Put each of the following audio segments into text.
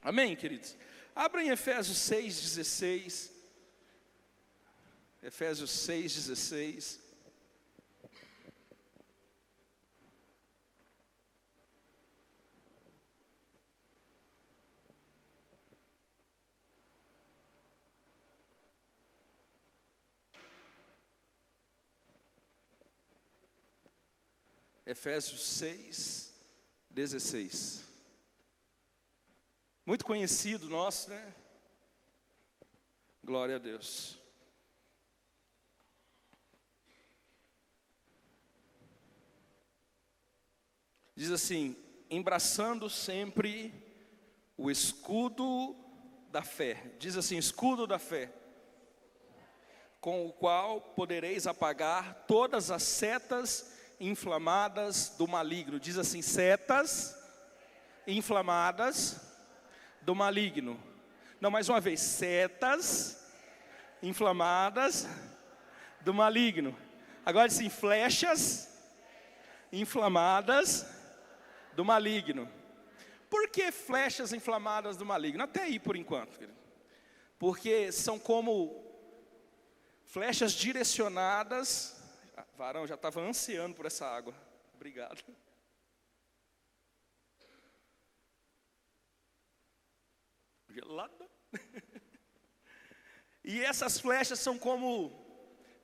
Amém, queridos? Abra em Efésios 6,16. Efésios 6,16. Efésios 6,16. Muito conhecido nosso, né? Glória a Deus. Diz assim: embraçando sempre o escudo da fé. Diz assim: escudo da fé, com o qual podereis apagar todas as setas inflamadas do maligno. Diz assim: setas inflamadas do maligno. Não, mais uma vez: setas inflamadas do maligno. Agora sim: flechas inflamadas do maligno. Por que flechas inflamadas do maligno? Até aí por enquanto, querido. Porque são como flechas direcionadas. Varão, já estava ansiando por essa água. Obrigado. Gelada. E essas flechas são como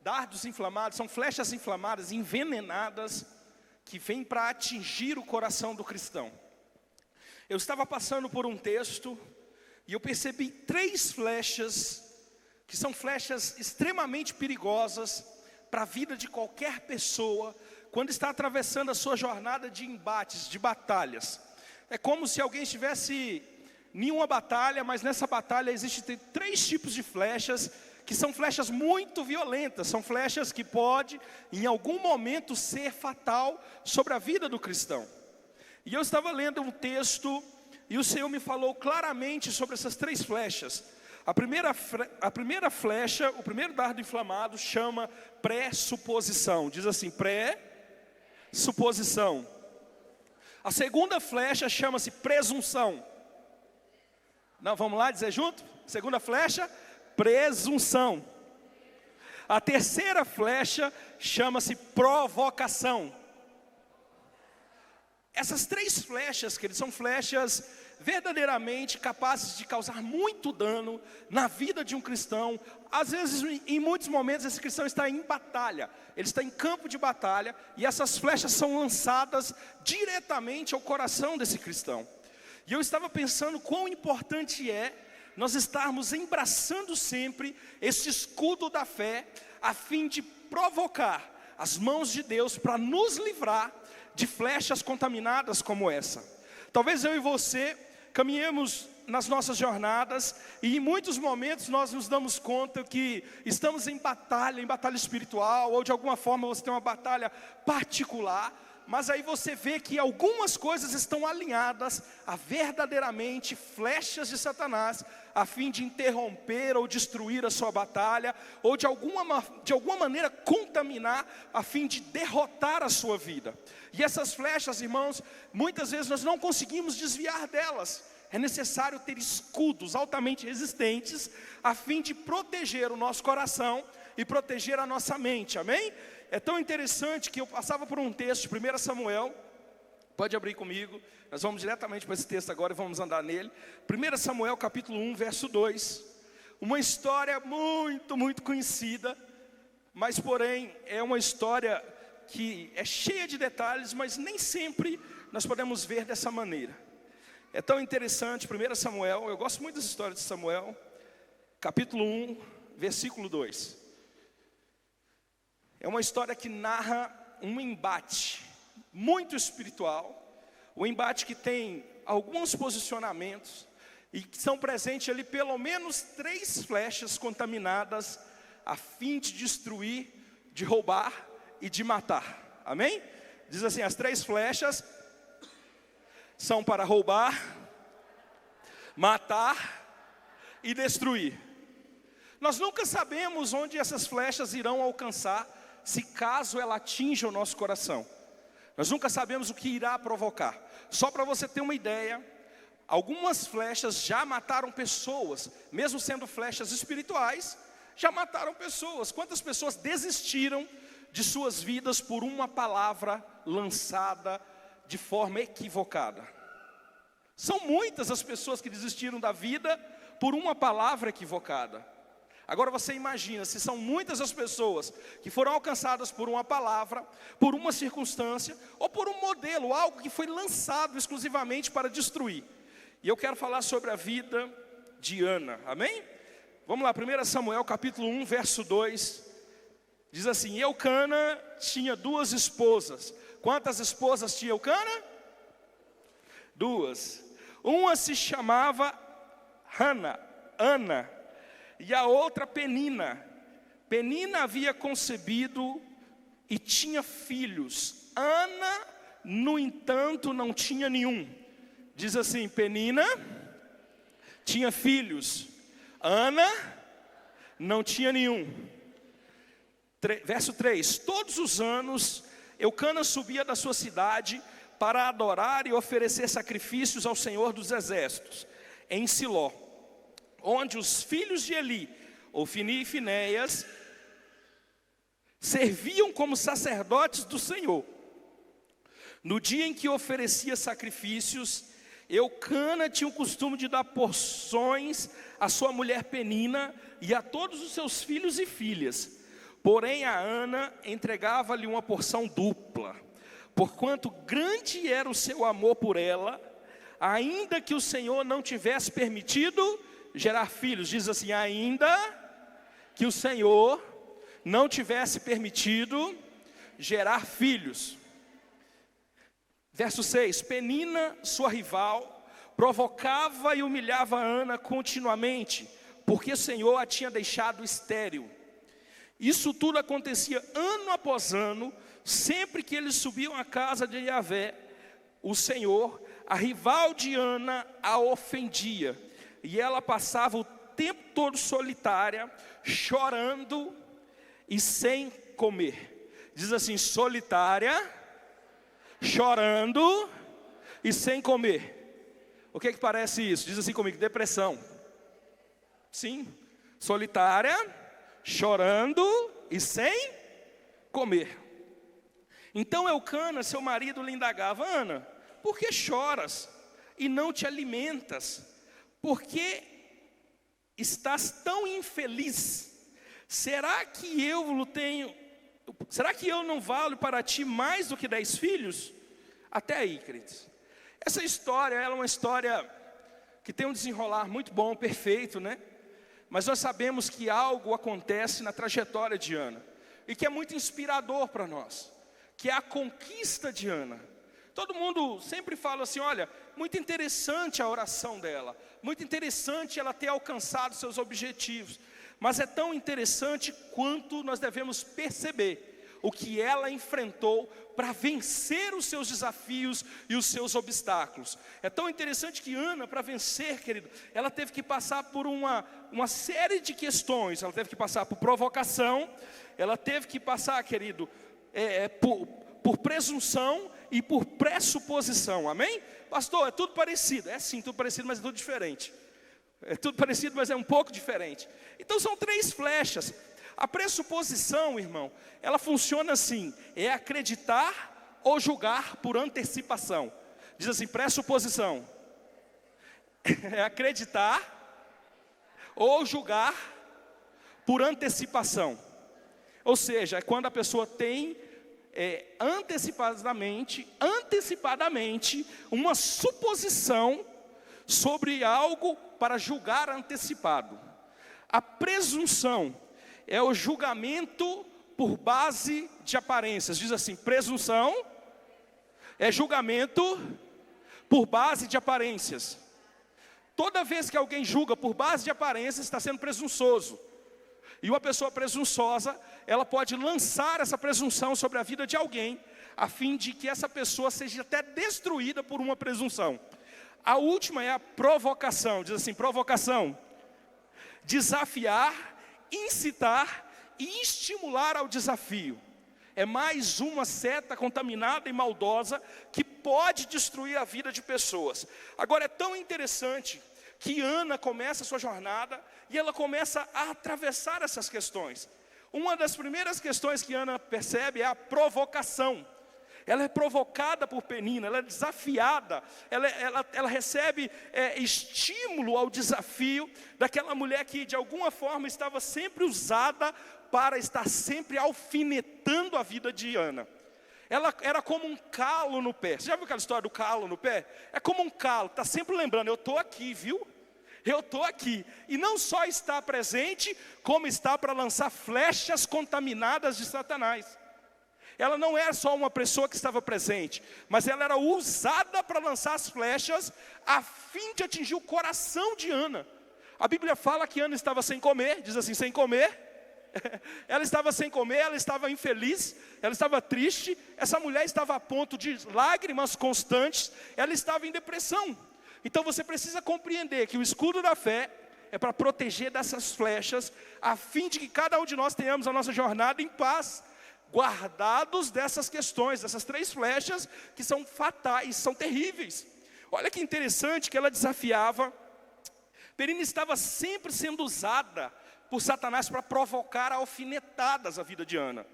dardos inflamados, são flechas inflamadas, envenenadas, que vêm para atingir o coração do cristão. Eu estava passando por um texto e eu percebi 3 flechas, que são flechas extremamente perigosas para a vida de qualquer pessoa, quando está atravessando a sua jornada de embates, de batalhas. É como se alguém estivesse em uma batalha, mas nessa batalha existem 3 tipos de flechas, que são flechas muito violentas, são flechas que podem, em algum momento, ser fatal sobre a vida do cristão. E eu estava lendo um texto, e o Senhor me falou claramente sobre essas 3 flechas. A primeira flecha, o primeiro dardo inflamado, chama pressuposição. Diz assim: pressuposição. A segunda flecha chama-se presunção. Não, vamos lá dizer junto? Segunda flecha, presunção. A terceira flecha chama-se provocação. Essas 3 flechas, que são flechas verdadeiramente capazes de causar muito dano na vida de um cristão. Às vezes, em muitos momentos, esse cristão está em batalha, ele está em campo de batalha, e essas flechas são lançadas diretamente ao coração desse cristão. E eu estava pensando quão importante é nós estarmos embraçando sempre esse escudo da fé, a fim de provocar as mãos de Deus para nos livrar de flechas contaminadas como essa. Talvez eu e você caminhemos nas nossas jornadas, e em muitos momentos nós nos damos conta que estamos em batalha espiritual, ou de alguma forma você tem uma batalha particular, mas aí você vê que algumas coisas estão alinhadas a verdadeiramente flechas de Satanás, a fim de interromper ou destruir a sua batalha, ou de alguma maneira contaminar, a fim de derrotar a sua vida. E essas flechas, irmãos, muitas vezes nós não conseguimos desviar delas. É necessário ter escudos altamente resistentes, a fim de proteger o nosso coração e proteger a nossa mente, amém? É tão interessante que eu passava por um texto de 1 Samuel, pode abrir comigo, nós vamos diretamente para esse texto agora e vamos andar nele. 1 Samuel capítulo 1, verso 2, uma história muito conhecida, mas porém é uma história que é cheia de detalhes, mas nem sempre nós podemos ver dessa maneira. É tão interessante, 1 Samuel, eu gosto muito das histórias de Samuel, capítulo 1, versículo 2. É uma história que narra um embate muito espiritual, um embate que tem alguns posicionamentos, e que são presentes ali pelo menos 3 flechas contaminadas, a fim de destruir, de roubar e de matar, amém? Diz assim: as 3 flechas são para roubar, matar e destruir. Nós nunca sabemos onde essas flechas irão alcançar, se caso ela atinja o nosso coração. Nós nunca sabemos o que irá provocar. Só para você ter uma ideia, algumas flechas já mataram pessoas, mesmo sendo flechas espirituais, já mataram pessoas. Quantas pessoas desistiram de suas vidas por uma palavra lançada de forma equivocada? São muitas as pessoas que desistiram da vida por uma palavra equivocada. Agora você imagina, se são muitas as pessoas que foram alcançadas por uma palavra, por uma circunstância, ou por um modelo, algo que foi lançado exclusivamente para destruir. E eu quero falar sobre a vida de Ana, amém? Vamos lá, 1 Samuel capítulo 1, verso 2, diz assim: Eucana tinha 2 esposas. Quantas esposas tinha Eucana? 2. Uma se chamava Ana, e a outra Penina. Penina havia concebido e tinha filhos. Ana, no entanto, não tinha nenhum. Diz assim: Penina tinha filhos, Ana não tinha nenhum. Verso 3: Todos os anos Eucana subia da sua cidade para adorar e oferecer sacrifícios ao Senhor dos Exércitos, em Siló, onde os filhos de Eli, Ofni e Finéias, serviam como sacerdotes do Senhor. No dia em que oferecia sacrifícios, Eucana tinha o costume de dar porções à sua mulher Penina e a todos os seus filhos e filhas. Porém a Ana entregava-lhe uma porção dupla, porquanto grande era o seu amor por ela, ainda que o Senhor não tivesse permitido gerar filhos. Diz assim: ainda que o Senhor não tivesse permitido gerar filhos. Verso 6: Penina, sua rival, provocava e humilhava Ana continuamente, porque o Senhor a tinha deixado estéril. Isso tudo acontecia ano após ano, sempre que eles subiam à casa de Yahvé, o Senhor, a rival de Ana, a ofendia, e ela passava o tempo todo solitária, chorando e sem comer. Diz assim: solitária, chorando e sem comer. O que parece isso? Diz assim comigo: depressão. Sim, solitária, chorando e sem comer. Então Eucana, seu marido, lhe indagava: Ana, por que choras e não te alimentas? Por que estás tão infeliz? Será que eu não valho para ti mais do que 10 filhos? Até aí, queridos. Essa história, ela é uma história que tem um desenrolar muito bom, perfeito, né? Mas nós sabemos que algo acontece na trajetória de Ana, e que é muito inspirador para nós, que é a conquista de Ana. Todo mundo sempre fala assim: olha, muito interessante a oração dela, muito interessante ela ter alcançado seus objetivos, mas é tão interessante quanto nós devemos perceber o que ela enfrentou para vencer os seus desafios e os seus obstáculos. É tão interessante que Ana, para vencer, querido, ela teve que passar por uma série de questões. Ela teve que passar por provocação, ela teve que passar, querido, por presunção e por pressuposição, amém? Pastor, é tudo parecido. É sim, tudo parecido, mas é tudo diferente. É tudo parecido, mas é um pouco diferente. Então são 3 flechas. A pressuposição, irmão, ela funciona assim: é acreditar ou julgar por antecipação. Diz assim: pressuposição é acreditar ou julgar por antecipação. Ou seja, é quando a pessoa tem antecipadamente uma suposição sobre algo para julgar antecipado. A presunção é o julgamento por base de aparências. Diz assim: presunção é julgamento por base de aparências. Toda vez que alguém julga por base de aparências, está sendo presunçoso. E uma pessoa presunçosa, ela pode lançar essa presunção sobre a vida de alguém, a fim de que essa pessoa seja até destruída por uma presunção. A última é a provocação. Diz assim: provocação, desafiar, incitar e estimular ao desafio. É mais uma seta contaminada e maldosa que pode destruir a vida de pessoas. Agora é tão interessante que Ana começa a sua jornada e ela começa a atravessar essas questões. Uma das primeiras questões que Ana percebe é a provocação. Ela é provocada por Penina, ela é desafiada, ela recebe estímulo ao desafio daquela mulher que de alguma forma estava sempre usada para estar sempre alfinetando a vida de Ana. Ela era como um calo no pé. Você já viu aquela história do calo no pé? É como um calo, está sempre lembrando, eu estou aqui, viu? Eu estou aqui. E não só está presente, como está para lançar flechas contaminadas de Satanás. Ela não era só uma pessoa que estava presente, mas ela era usada para lançar as flechas, a fim de atingir o coração de Ana. A Bíblia fala que Ana estava sem comer, diz assim, sem comer. Ela estava sem comer, ela estava infeliz, ela estava triste. Essa mulher estava a ponto de lágrimas constantes, ela estava em depressão. Então você precisa compreender que o escudo da fé é para proteger dessas flechas, a fim de que cada um de nós tenhamos a nossa jornada em paz, guardados dessas questões, dessas 3 flechas que são fatais, são terríveis. Olha que interessante que ela desafiava. Penina estava sempre sendo usada por Satanás para provocar alfinetadas a vida de Ana.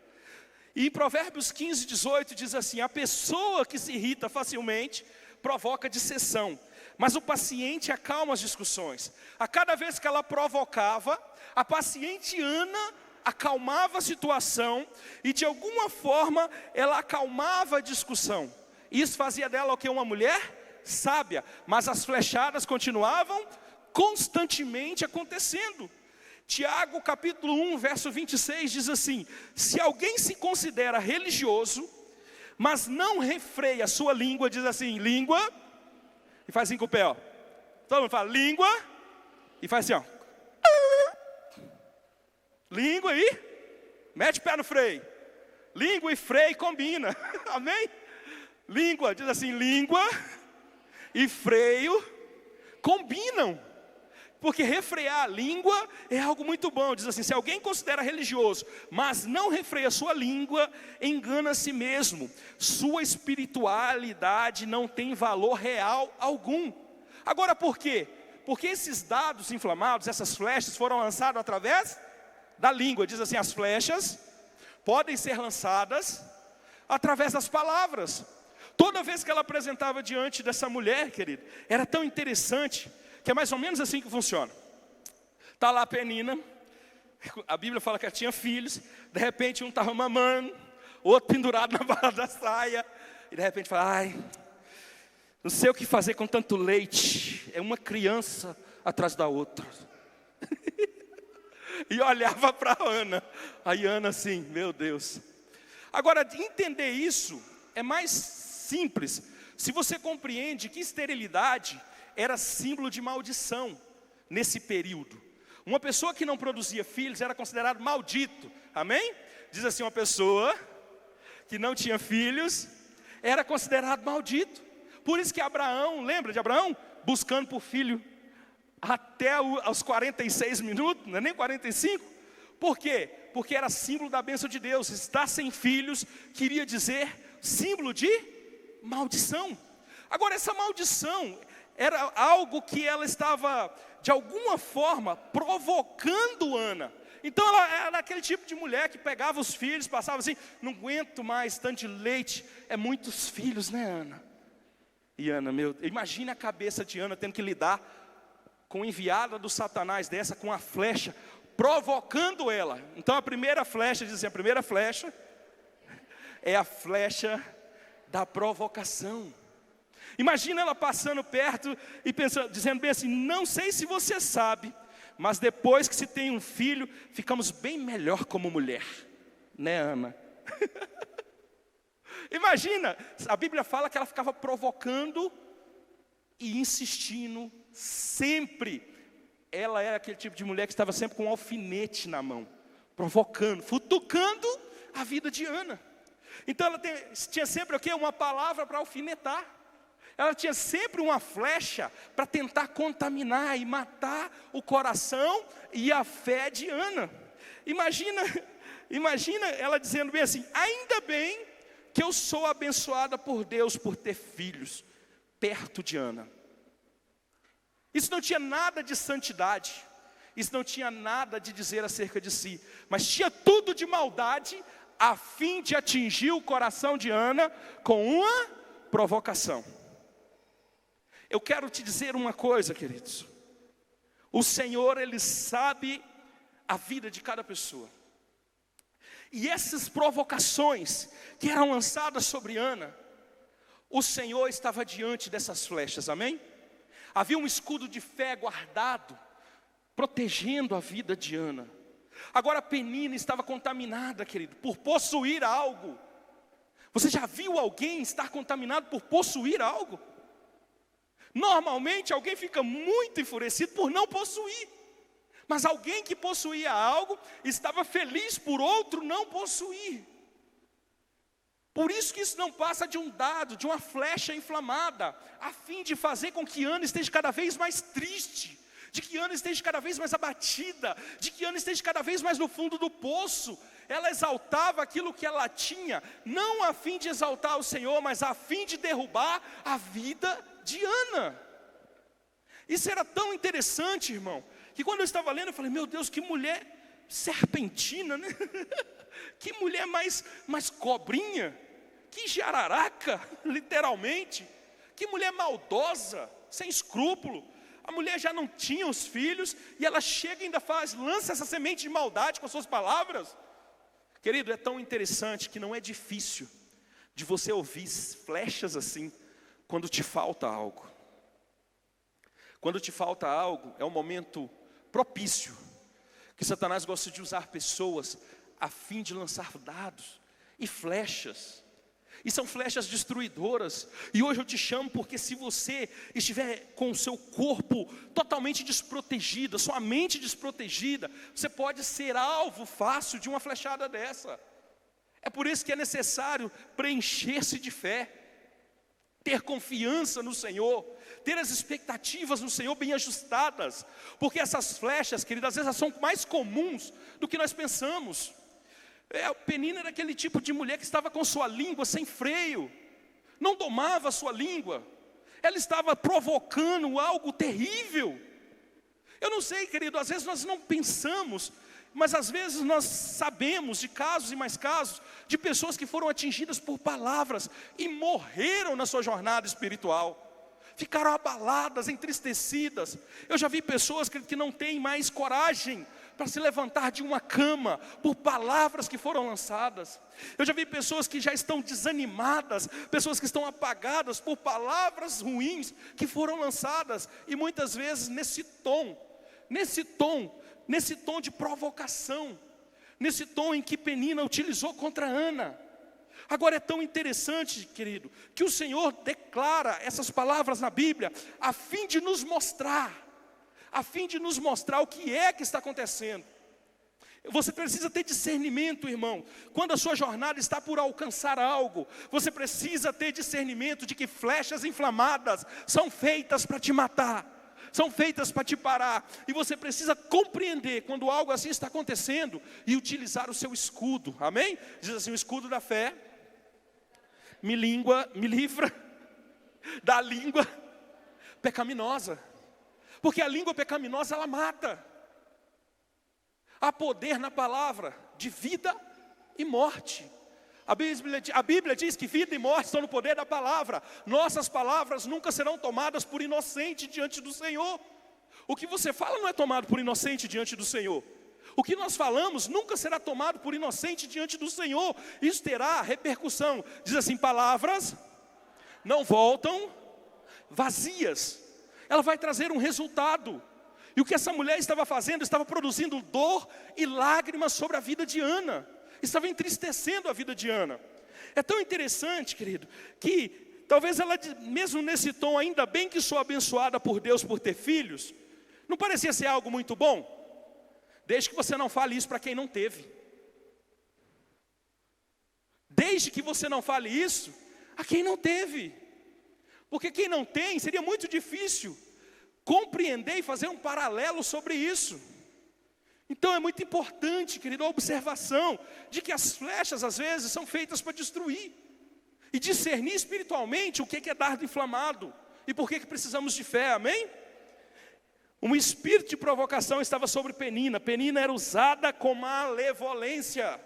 E em Provérbios 15, 18 diz assim: a pessoa que se irrita facilmente provoca dissensão, mas o paciente acalma as discussões. A cada vez que ela provocava, a paciente Ana acalmava a situação e de alguma forma ela acalmava a discussão. Isso fazia dela o que? Uma mulher sábia, mas as flechadas continuavam constantemente acontecendo. Tiago capítulo 1, verso 26 diz assim: se alguém se considera religioso, mas não refreia a sua língua, diz assim, língua, e faz assim com o pé, ó. Todo mundo fala, língua, e faz assim, ó. Língua e mete o pé no freio. Língua e freio combina. Amém? Língua, diz assim, língua e freio combinam. Porque refrear a língua é algo muito bom. Diz assim, se alguém considera religioso, mas não refreia sua língua, engana a si mesmo. Sua espiritualidade não tem valor real algum. Agora por quê? Porque esses dados inflamados, essas flechas foram lançadas através da língua. Diz assim, as flechas podem ser lançadas através das palavras. Toda vez que ela apresentava diante dessa mulher, querido, era tão interessante, que é mais ou menos assim que funciona. Está lá a Penina, a Bíblia fala que ela tinha filhos, de repente um estava mamando, outro pendurado na barra da saia, e de repente fala, ai, não sei o que fazer com tanto leite, é uma criança atrás da outra. E olhava para Ana, aí Ana assim, meu Deus. Agora, entender isso é mais simples, se você compreende que esterilidade era símbolo de maldição nesse período. Uma pessoa que não produzia filhos era considerado maldito, amém? Diz assim, uma pessoa que não tinha filhos era considerado maldito. Por isso que Abraão, lembra de Abraão? Buscando por filho até aos 46 minutos, não é nem 45. Por quê? Porque era símbolo da bênção de Deus. Estar sem filhos queria dizer símbolo de maldição. Agora essa maldição era algo que ela estava de alguma forma provocando Ana. Então ela era aquele tipo de mulher que pegava os filhos, passava assim, não aguento mais tanto de leite, é muitos filhos, né, Ana? E Ana, imagine a cabeça de Ana tendo que lidar com a enviada do Satanás dessa, com a flecha, provocando ela. Então a primeira flecha, diz assim, a primeira flecha é a flecha da provocação. Imagina ela passando perto e pensando, dizendo bem assim, não sei se você sabe, mas depois que se tem um filho, ficamos bem melhor como mulher, né, Ana? Imagina, a Bíblia fala que ela ficava provocando e insistindo sempre. Ela era aquele tipo de mulher que estava sempre com um alfinete na mão, provocando, futucando a vida de Ana. Então ela tinha sempre o quê? Uma palavra para alfinetar. Ela tinha sempre uma flecha para tentar contaminar e matar o coração e a fé de Ana. Imagina ela dizendo bem assim, ainda bem que eu sou abençoada por Deus por ter filhos perto de Ana. Isso não tinha nada de santidade, isso não tinha nada de dizer acerca de si, mas tinha tudo de maldade, a fim de atingir o coração de Ana com uma provocação. Eu quero te dizer uma coisa, queridos. O Senhor, Ele sabe a vida de cada pessoa. E essas provocações que eram lançadas sobre Ana, o Senhor estava diante dessas flechas, amém? Havia um escudo de fé guardado, protegendo a vida de Ana. Agora Penina estava contaminada, querido, por possuir algo. Você já viu alguém estar contaminado por possuir algo? Normalmente alguém fica muito enfurecido por não possuir. Mas alguém que possuía algo estava feliz por outro não possuir. Por isso que isso não passa de um dado, de uma flecha inflamada, a fim de fazer com que Ana esteja cada vez mais triste, de que Ana esteja cada vez mais abatida, de que Ana esteja cada vez mais no fundo do poço. Ela exaltava aquilo que ela tinha, não a fim de exaltar o Senhor, mas a fim de derrubar a vida de Ana. Isso era tão interessante, irmão, que quando eu estava lendo, eu falei, meu Deus, que mulher serpentina, né? Que mulher mais cobrinha, que jararaca, literalmente. Que mulher maldosa, sem escrúpulo. A mulher já não tinha os filhos, e ela chega e ainda lança essa semente de maldade com as suas palavras. Querido, é tão interessante que não é difícil de você ouvir flechas assim, quando te falta algo. Quando te falta algo, é um momento propício, que Satanás gosta de usar pessoas a fim de lançar dados e flechas. E são flechas destruidoras. E hoje eu te chamo porque se você estiver com o seu corpo totalmente desprotegido, a sua mente desprotegida, você pode ser alvo fácil de uma flechada dessa. É por isso que é necessário preencher-se de fé, ter confiança no Senhor, ter as expectativas no Senhor bem ajustadas, porque essas flechas, queridas, às vezes são mais comuns do que nós pensamos. Penina era aquele tipo de mulher que estava com sua língua sem freio, não domava a sua língua, ela estava provocando algo terrível. Eu não sei, querido, às vezes nós não pensamos, mas às vezes nós sabemos de casos e mais casos, de pessoas que foram atingidas por palavras e morreram na sua jornada espiritual. Ficaram abaladas, entristecidas. Eu já vi pessoas que não têm mais coragem para se levantar de uma cama por palavras que foram lançadas. Eu já vi pessoas que já estão desanimadas, pessoas que estão apagadas por palavras ruins que foram lançadas. E muitas vezes nesse tom de provocação, nesse tom em que Penina utilizou contra Ana. Agora é tão interessante, querido, que o Senhor declara essas palavras na Bíblia, a fim de nos mostrar o que é que está acontecendo. Você precisa ter discernimento, irmão. Quando a sua jornada está por alcançar algo, você precisa ter discernimento de que flechas inflamadas são feitas para te matar, são feitas para te parar. E você precisa compreender quando algo assim está acontecendo e utilizar o seu escudo, amém? Diz assim, o escudo da fé me livra da língua pecaminosa, porque a língua pecaminosa ela mata. Há poder na palavra de vida e morte. A Bíblia diz que vida e morte estão no poder da palavra. Nossas palavras nunca serão tomadas por inocente diante do Senhor. O que você fala não é tomado por inocente diante do Senhor. O que nós falamos nunca será tomado por inocente diante do Senhor. Isso terá repercussão. Diz assim, palavras não voltam vazias. Ela vai trazer um resultado. E o que essa mulher estava fazendo, estava produzindo dor e lágrimas sobre a vida de Ana. Estava entristecendo a vida de Ana. É tão interessante, querido, que talvez ela, mesmo nesse tom, ainda bem que sou abençoada por Deus por ter filhos, não parecia ser algo muito bom? Desde que você não fale isso para quem não teve. Desde que você não fale isso a quem não teve. Porque quem não tem, seria muito difícil compreender e fazer um paralelo sobre isso. Então é muito importante, querido, a observação de que as flechas às vezes são feitas para destruir. E discernir espiritualmente o que é dardo inflamado e por que precisamos de fé, amém? Um espírito de provocação estava sobre Penina. Penina era usada com malevolência.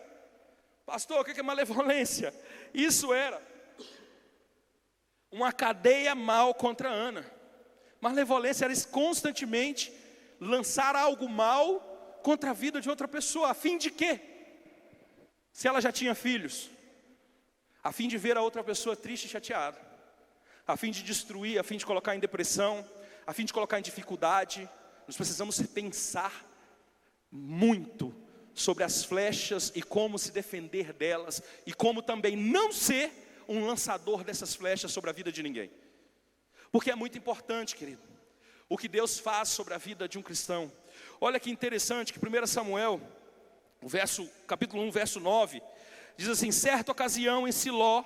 Pastor, o que é malevolência? Isso era uma cadeia mal contra Ana. Malevolência era constantemente lançar algo mal contra a vida de outra pessoa. A fim de quê? Se ela já tinha filhos, a fim de ver a outra pessoa triste e chateada, a fim de destruir, a fim de colocar em depressão, a fim de colocar em dificuldade. Nós precisamos pensar muito sobre as flechas e como se defender delas, e como também não ser um lançador dessas flechas sobre a vida de ninguém. Porque é muito importante, querido, o que Deus faz sobre a vida de um cristão. Olha que interessante que 1 Samuel, capítulo 1, verso 9, diz assim: certa ocasião em Siló,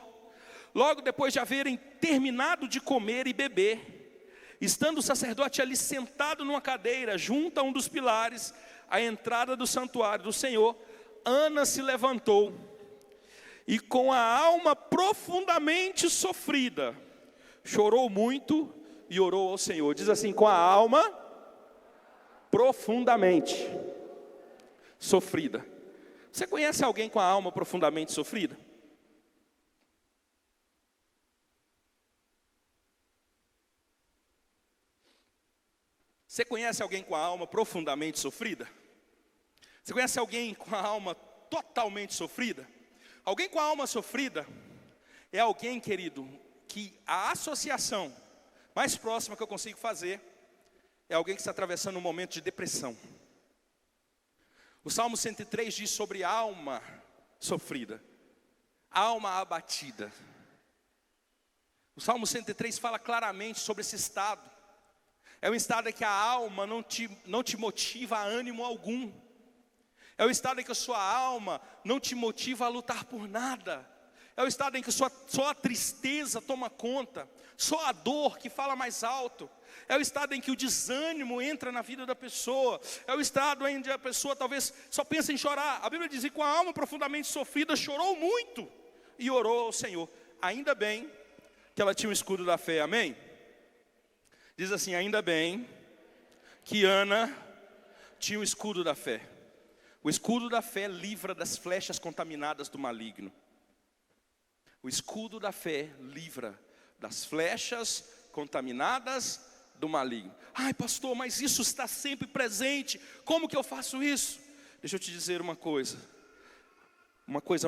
logo depois de haverem terminado de comer e beber, estando o sacerdote ali sentado numa cadeira, junto a um dos pilares, à entrada do santuário do Senhor, Ana se levantou, e com a alma profundamente sofrida, chorou muito e orou ao Senhor. Diz assim: com a alma profundamente sofrida. Você conhece alguém com a alma profundamente sofrida? Você conhece alguém com a alma profundamente sofrida? Você conhece alguém com a alma totalmente sofrida? Alguém com a alma sofrida é alguém, querido, que a associação mais próxima que eu consigo fazer é alguém que está atravessando um momento de depressão. O Salmo 103 diz sobre alma sofrida, alma abatida. O Salmo 103 fala claramente sobre esse estado. É um estado em que a alma não te motiva a ânimo algum. É o estado em que a sua alma não te motiva a lutar por nada. É o estado em que só a tristeza toma conta, só a dor que fala mais alto. É o estado em que o desânimo entra na vida da pessoa. É o estado onde a pessoa talvez só pensa em chorar. A Bíblia diz que com a alma profundamente sofrida, chorou muito e orou ao Senhor. Ainda bem que ela tinha o escudo da fé, amém? Diz assim: ainda bem que Ana tinha o escudo da fé. O escudo da fé livra das flechas contaminadas do maligno. O escudo da fé livra das flechas contaminadas do maligno. Ai, pastor, mas isso está sempre presente. Como que eu faço isso? Deixa eu te dizer uma coisa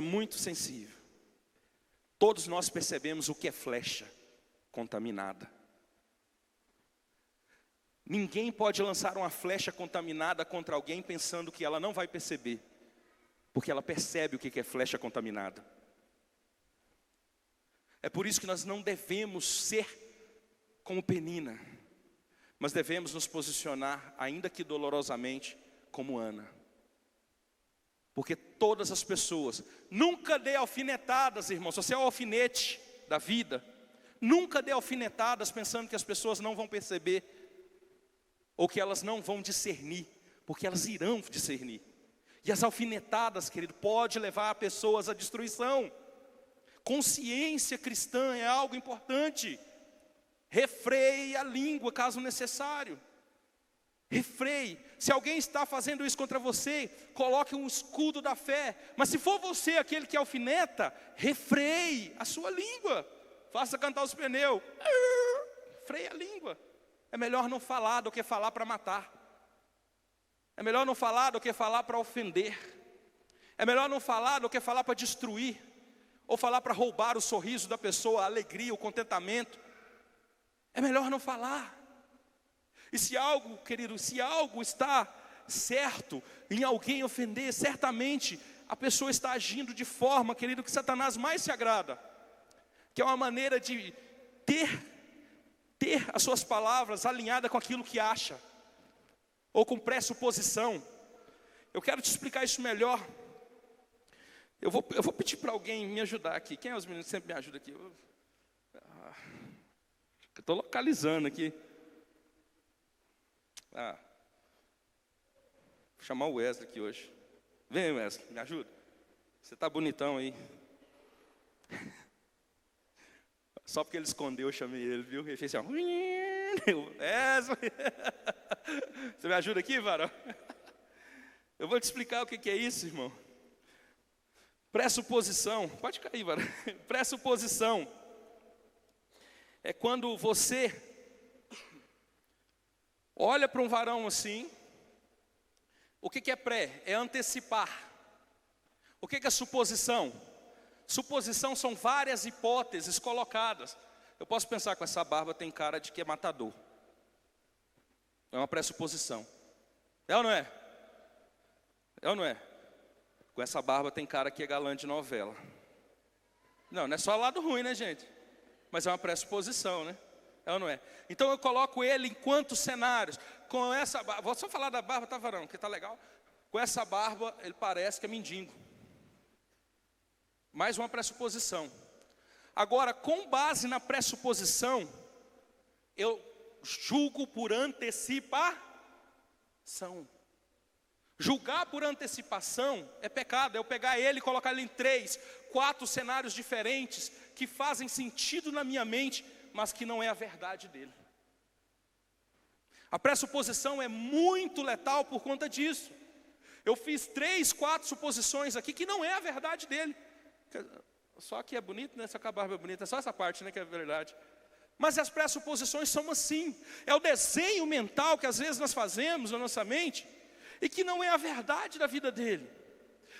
muito sensível. Todos nós percebemos o que é flecha contaminada. Ninguém pode lançar uma flecha contaminada contra alguém pensando que ela não vai perceber, porque ela percebe o que é flecha contaminada. É por isso que nós não devemos ser como Penina, mas devemos nos posicionar, ainda que dolorosamente, como Ana. Porque todas as pessoas, nunca dê alfinetadas, irmãos, você é o alfinete da vida. Nunca dê alfinetadas pensando que as pessoas não vão perceber, ou que elas não vão discernir, porque elas irão discernir. E as alfinetadas, querido, pode levar pessoas à destruição. Consciência cristã é algo importante. Refreie a língua caso necessário. Refreie. Se alguém está fazendo isso contra você, coloque um escudo da fé. Mas se for você aquele que alfineta, refreie a sua língua. Faça cantar os pneus. Freie a língua. É melhor não falar do que falar para matar. É melhor não falar do que falar para ofender. É melhor não falar do que falar para destruir. Ou falar para roubar o sorriso da pessoa, a alegria, o contentamento. É melhor não falar. E se algo, querido, se algo está certo em alguém ofender, certamente a pessoa está agindo de forma, querido, que Satanás mais se agrada. Que é uma maneira de ter as suas palavras alinhadas com aquilo que acha, ou com pressuposição. Eu quero te explicar isso melhor. Eu vou pedir para alguém me ajudar aqui. Quem é os meninos que sempre me ajudam aqui? Eu estou localizando aqui. Vou chamar o Wesley aqui hoje. Vem, Wesley, me ajuda. Você está bonitão aí. Só porque ele escondeu, eu chamei ele, viu? Ele fez assim, ó. Você me ajuda aqui, varão? Eu vou te explicar o que é isso, irmão. Pressuposição, pode cair, varão. Pressuposição é quando você olha para um varão assim. O que é pré? É antecipar. O que é suposição? Suposição são várias hipóteses colocadas. Eu posso pensar, com essa barba tem cara de que é matador. É uma pressuposição. É ou não é? É ou não é? Com essa barba tem cara que é galã de novela. Não é só lado ruim, né, gente? Mas é uma pressuposição, né? É ou não é? Então eu coloco ele em quantos cenários? Com essa barba, vou só falar da barba, tá, varão? Que tá legal. Com essa barba, ele parece que é mendigo. Mais uma pressuposição. Agora, com base na pressuposição, eu julgo por antecipação. Julgar por antecipação é pecado. É eu pegar ele e colocar ele em 3, 4 cenários diferentes que fazem sentido na minha mente, mas que não é a verdade dele. A pressuposição é muito letal por conta disso. Eu fiz 3, 4 suposições aqui que não é a verdade dele. Só que é bonito, né? Só que a barba é bonita, é só essa parte, né, que é verdade. Mas as pressuposições são assim. É o desenho mental que às vezes nós fazemos na nossa mente e que não é a verdade da vida dele.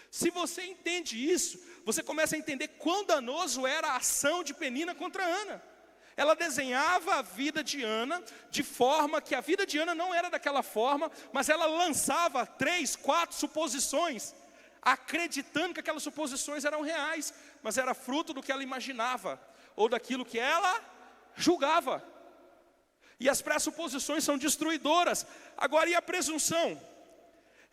Se você entende isso, você começa a entender quão danoso era a ação de Penina contra Ana. Ela desenhava a vida de Ana de forma que a vida de Ana não era daquela forma, mas ela lançava 3, 4 suposições, acreditando que aquelas suposições eram reais, mas era fruto do que ela imaginava, ou daquilo que ela julgava. E as pressuposições são destruidoras. Agora, e a presunção?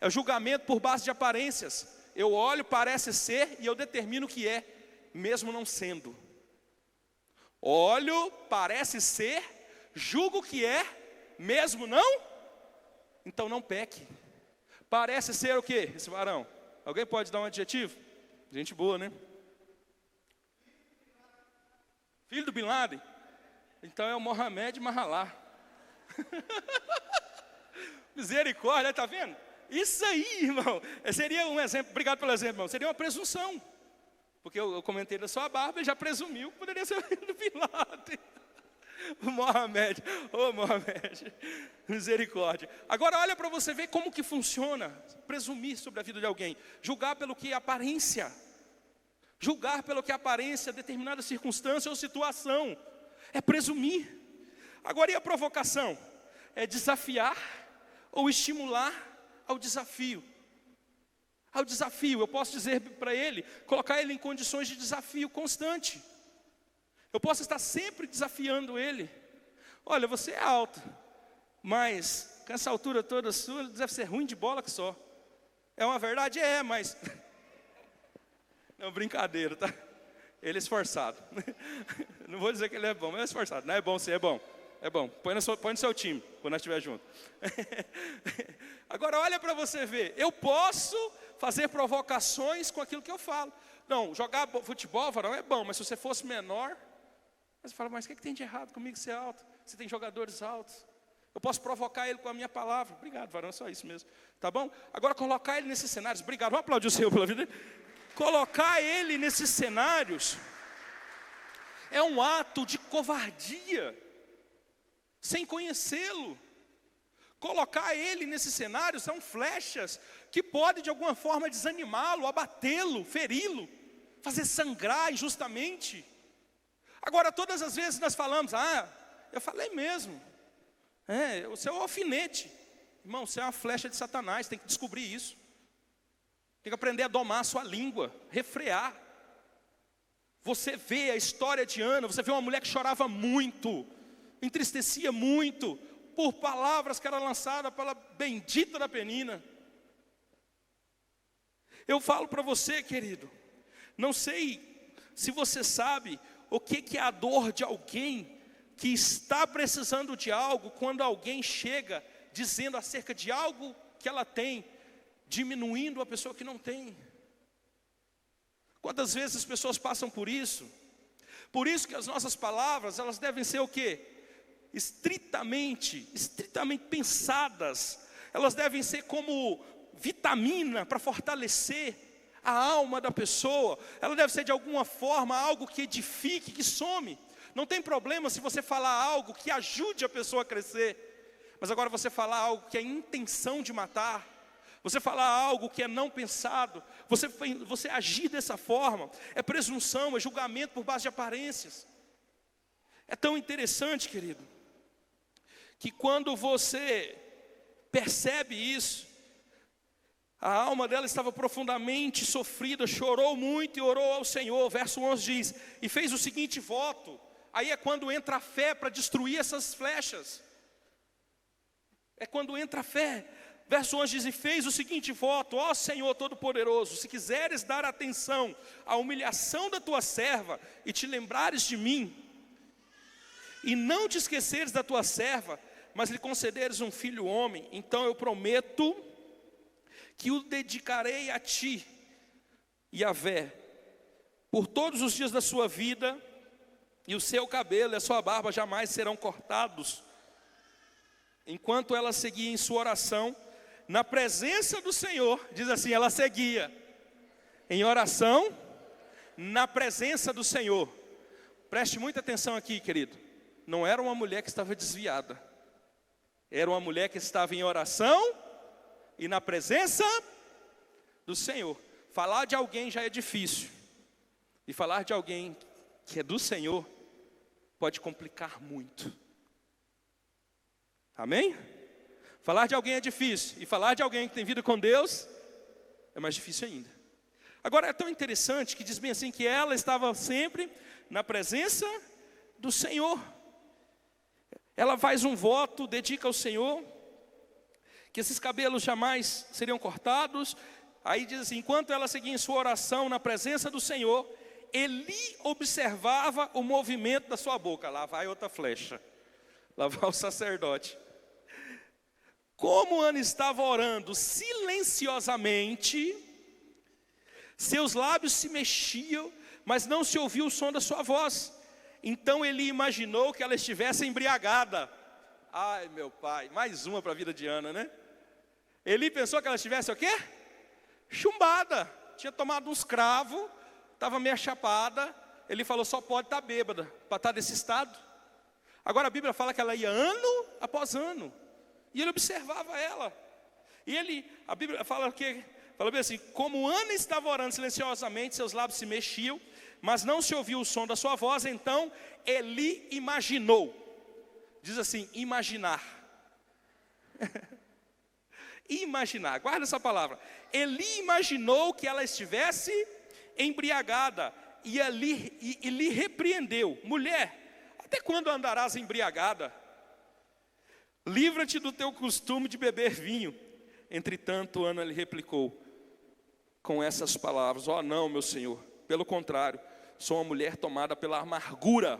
É o julgamento por base de aparências. Eu olho, parece ser, e eu determino que é, mesmo não sendo. Olho, parece ser, julgo que é, mesmo não? Então não peque. Parece ser o quê, esse varão? Alguém pode dar um adjetivo? Gente boa, né? Filho do Bin Laden? Então é o Mohamed Mahalá. Misericórdia, tá vendo? Isso aí, irmão, seria um exemplo, obrigado pelo exemplo, irmão. Seria uma presunção. Porque eu comentei da sua barba e já presumiu que poderia ser o filho do Bin Laden. O Mohamed, ô Mohamed, misericórdia. Agora olha para você ver como que funciona presumir sobre a vida de alguém. Julgar pelo que é aparência. Julgar pelo que é aparência, determinada circunstância ou situação. É presumir. Agora e a provocação? É desafiar ou estimular ao desafio. Ao desafio, eu posso dizer para ele, colocar ele em condições de desafio constante. Eu posso estar sempre desafiando ele. Olha, você é alto, mas com essa altura toda sua, deve ser ruim de bola que só. É uma verdade? É, mas... Não, brincadeira, tá? Ele é esforçado. Não vou dizer que ele é bom, mas é esforçado. Não é bom sim, é bom. É bom, põe no seu time, quando nós estiver junto. Agora olha para você ver, eu posso fazer provocações com aquilo que eu falo. Não, jogar futebol, varão, é bom, mas se você fosse menor, você fala, mas o que tem de errado comigo ser alto? Você tem jogadores altos. Eu posso provocar ele com a minha palavra. Obrigado, varão, é só isso mesmo. Tá bom? Agora colocar ele nesses cenários, obrigado, vamos aplaudir o Senhor pela vida. Colocar ele nesses cenários é um ato de covardia, sem conhecê-lo. Colocar ele nesses cenários são flechas que podem de alguma forma desanimá-lo, abatê-lo, feri-lo, fazer sangrar injustamente. Agora todas as vezes nós falamos, eu falei mesmo, o seu é um alfinete. Irmão, você é uma flecha de Satanás, tem que descobrir isso. Tem que aprender a domar a sua língua, refrear. Você vê a história de Ana, você vê uma mulher que chorava muito, entristecia muito, por palavras que eram lançadas pela bendita da Penina. Eu falo para você, querido, não sei se você sabe o que é a dor de alguém que está precisando de algo, quando alguém chega dizendo acerca de algo que ela tem, diminuindo a pessoa que não tem. Quantas vezes as pessoas passam por isso? Por isso que as nossas palavras, elas devem ser o quê? Estritamente pensadas. Elas devem ser como vitamina para fortalecer a alma da pessoa. Ela deve ser de alguma forma algo que edifique, que some. Não tem problema se você falar algo que ajude a pessoa a crescer. Mas agora você falar algo que é intenção de matar, você falar algo que é não pensado, você agir dessa forma, é presunção, é julgamento por base de aparências. É tão interessante, querido, que quando você percebe isso, a alma dela estava profundamente sofrida, chorou muito e orou ao Senhor. Verso 11 diz, e fez o seguinte voto. Aí é quando entra a fé para destruir essas flechas. É quando entra a fé. Verso 11 diz, e fez o seguinte voto, ó Senhor Todo-Poderoso, se quiseres dar atenção à humilhação da tua serva, e te lembrares de mim, e não te esqueceres da tua serva, mas lhe concederes um filho homem, então eu prometo que o dedicarei a ti, Yahvé, por todos os dias da sua vida, e o seu cabelo e a sua barba jamais serão cortados. Enquanto ela seguia em sua oração, na presença do Senhor, diz assim, ela seguia em oração, na presença do Senhor. Preste muita atenção aqui, querido. Não era uma mulher que estava desviada. Era uma mulher que estava em oração e na presença do Senhor. Falar de alguém já é difícil. E falar de alguém que é do Senhor pode complicar muito. Amém? Falar de alguém é difícil. E falar de alguém que tem vida com Deus é mais difícil ainda. Agora é tão interessante que diz bem assim que ela estava sempre na presença do Senhor. Ela faz um voto, dedica ao Senhor, que esses cabelos jamais seriam cortados. Aí diz assim, enquanto ela seguia em sua oração na presença do Senhor, Eli observava o movimento da sua boca. Lá vai outra flecha. Lá vai o sacerdote. Como Ana estava orando silenciosamente, seus lábios se mexiam, mas não se ouvia o som da sua voz. Então Eli imaginou que ela estivesse embriagada. Ai, meu pai, mais uma para a vida de Ana, né? Eli pensou que ela estivesse o quê? Chumbada. Tinha tomado uns cravos, estava meio chapada. Ele falou, só pode estar bêbada para estar desse estado. Agora a Bíblia fala que ela ia ano após ano. E ele observava ela. E a Bíblia fala bem assim, como Ana estava orando silenciosamente, seus lábios se mexiam, mas não se ouviu o som da sua voz, então Eli imaginou. Diz assim, imaginar. Imaginar, guarda essa palavra. Eli imaginou que ela estivesse embriagada, e lhe repreendeu. Mulher, até quando andarás embriagada? Livra-te do teu costume de beber vinho. Entretanto, Ana lhe replicou com essas palavras, ó não, meu senhor, pelo contrário, sou uma mulher tomada pela amargura.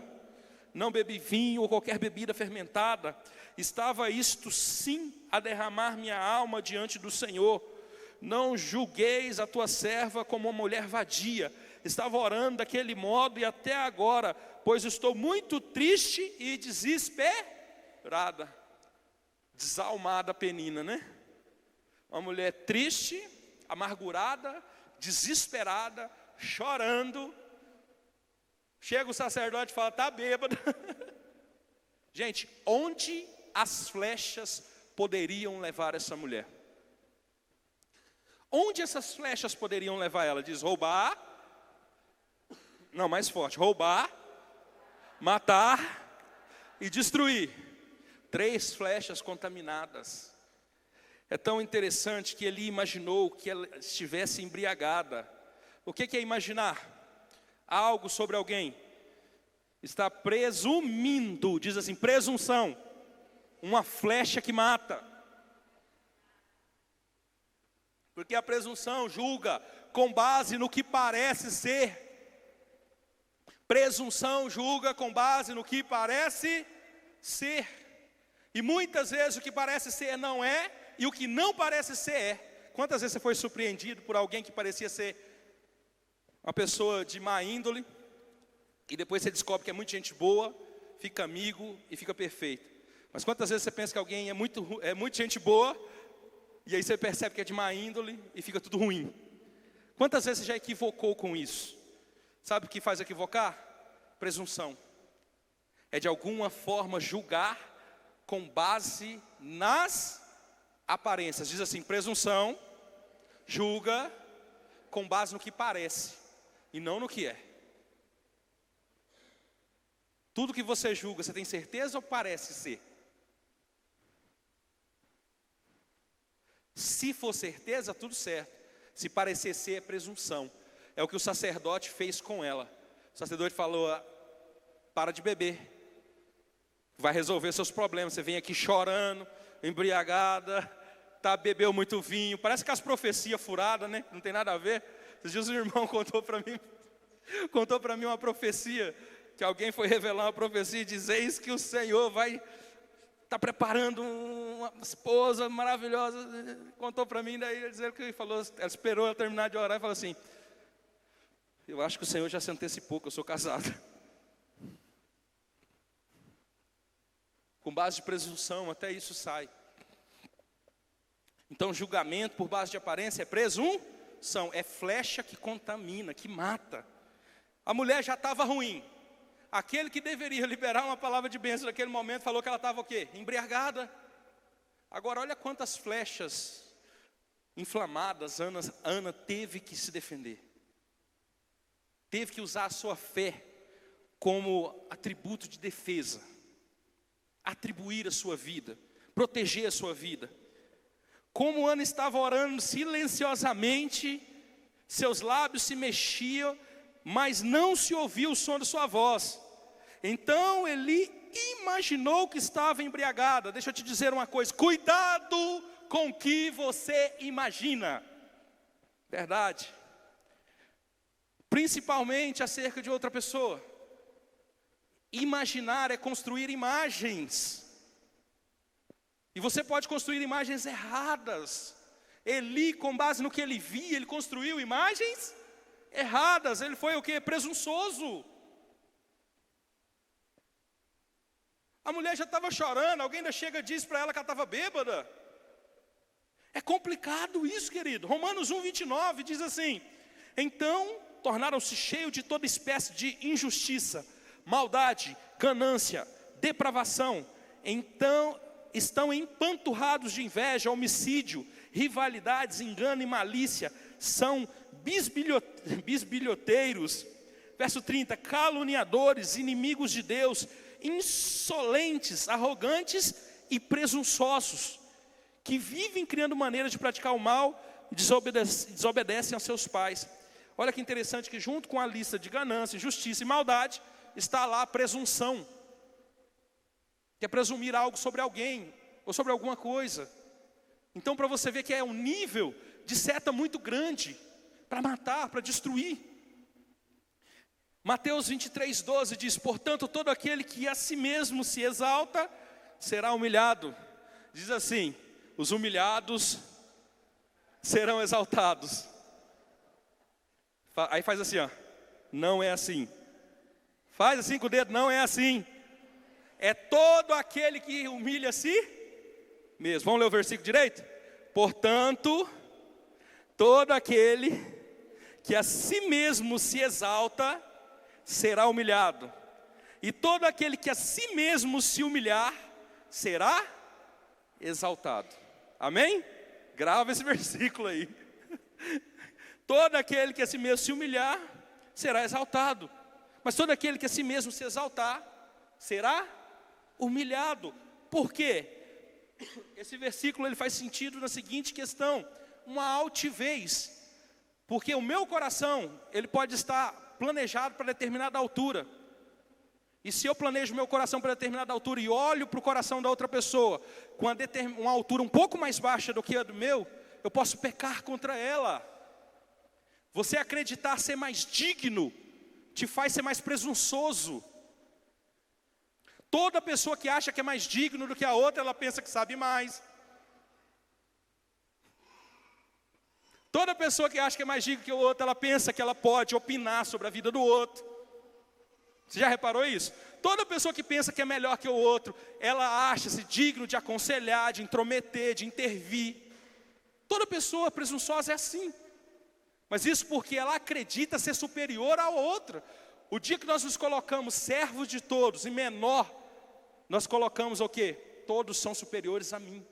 Não bebi vinho ou qualquer bebida fermentada. Estava isto sim a derramar minha alma diante do Senhor. Não julgueis a tua serva como uma mulher vadia. Estava orando daquele modo e até agora, pois estou muito triste e desesperada. Desalmada Penina, né? Uma mulher triste, amargurada, desesperada, chorando. Chega o sacerdote e fala, está bêbada. Gente, onde as flechas poderiam levar essa mulher? Onde essas flechas poderiam levar ela? Diz roubar. Não, mais forte. Roubar, matar e destruir. 3 flechas contaminadas. É tão interessante que ele imaginou que ela estivesse embriagada. O que é imaginar? Algo sobre alguém. Está presumindo, diz assim, presunção. Uma flecha que mata. Porque a presunção julga com base no que parece ser. Presunção julga com base no que parece ser. E muitas vezes o que parece ser não é, e o que não parece ser é. Quantas vezes você foi surpreendido por alguém que parecia ser uma pessoa de má índole? e depois você descobre que é muita gente boa, fica amigo e fica perfeito. Mas quantas vezes você pensa que alguém é muito gente boa, e aí você percebe que é de má índole e fica tudo ruim? Quantas vezes você já equivocou com isso? Sabe o que faz equivocar? Presunção. É de alguma forma julgar com base nas aparências. Diz assim: presunção julga com base no que parece e não no que é. Tudo que você julga, você tem certeza ou parece ser? Se for certeza, tudo certo. Se parecer ser, é presunção. É o que o sacerdote fez com ela. O sacerdote falou: para de beber, vai resolver seus problemas. Você vem aqui chorando, embriagada, bebeu muito vinho. Parece que as profecias furadas, né? Não tem nada a ver. Esses dias o irmão contou para mim uma profecia, que alguém foi revelar uma profecia e diz: eis que o Senhor vai estar preparando uma esposa maravilhosa. Contou para mim, daí ele dizendo que falou, ela esperou ela terminar de orar e falou assim: eu acho que o Senhor já se antecipou, que eu sou casado. Com base de presunção, até isso sai. Então, julgamento por base de aparência é presunção, é flecha que contamina, que mata. A mulher já estava ruim. Aquele que deveria liberar uma palavra de bênção naquele momento falou que ela estava o quê? Embriagada. Agora olha quantas flechas inflamadas Ana teve que se defender. Teve que usar a sua fé como atributo de defesa. Atribuir a sua vida, proteger a sua vida. Como Ana estava orando silenciosamente, seus lábios se mexiam, mas não se ouvia o som da sua voz. Então Eli imaginou que estava embriagada. Deixa eu te dizer uma coisa: cuidado com o que você imagina. Verdade. Principalmente acerca de outra pessoa. Imaginar é construir imagens. E você pode construir imagens erradas. Eli, com base no que ele via, ele construiu imagens erradas. Ele foi o quê? Presunçoso. A mulher já estava chorando, alguém ainda chega e diz para ela que ela estava bêbada. É complicado isso, querido. Romanos 1:29 diz assim: então tornaram-se cheios de toda espécie de injustiça, maldade, ganância, depravação. Então estão empanturrados de inveja, homicídio, rivalidades, engano e malícia. São bisbilhoteiros. Verso 30, caluniadores, inimigos de Deus, insolentes, arrogantes e presunçosos, que vivem criando maneiras de praticar o mal e desobedecem aos seus pais. Olha que interessante que junto com a lista de ganância, injustiça e maldade, está lá a presunção, que é presumir algo sobre alguém, ou sobre alguma coisa. Então, para você ver que é um nível de seta muito grande, para matar, para destruir. Mateus 23:12 diz: portanto, todo aquele que a si mesmo se exalta, será humilhado. Diz assim: os humilhados serão exaltados. Aí faz assim, ó. Não é assim. Faz assim com o dedo, não é assim. É todo aquele que humilha a si mesmo. Vamos ler o versículo direito? Portanto, todo aquele que a si mesmo se exalta, será humilhado. E todo aquele que a si mesmo se humilhar, será exaltado. Amém? Grava esse versículo aí. Todo aquele que a si mesmo se humilhar, será exaltado. Mas todo aquele que a si mesmo se exaltar, será humilhado. Por quê? Esse versículo ele faz sentido na seguinte questão: uma altivez. Porque o meu coração, ele pode estar planejado para determinada altura. E se eu planejo meu coração para determinada altura e olho para o coração da outra pessoa com uma altura um pouco mais baixa do que a do meu, eu posso pecar contra ela. Você acreditar ser mais digno te faz ser mais presunçoso. Toda pessoa que acha que é mais digno do que a outra, ela pensa que sabe mais. Toda pessoa que acha que é mais digna que o outro, ela pensa que ela pode opinar sobre a vida do outro. Você já reparou isso? Toda pessoa que pensa que é melhor que o outro, ela acha-se digno de aconselhar, de intrometer, de intervir. Toda pessoa presunçosa é assim. Mas isso porque ela acredita ser superior à outra. O dia que nós nos colocamos servos de todos e menor, nós colocamos o quê? Todos são superiores a mim.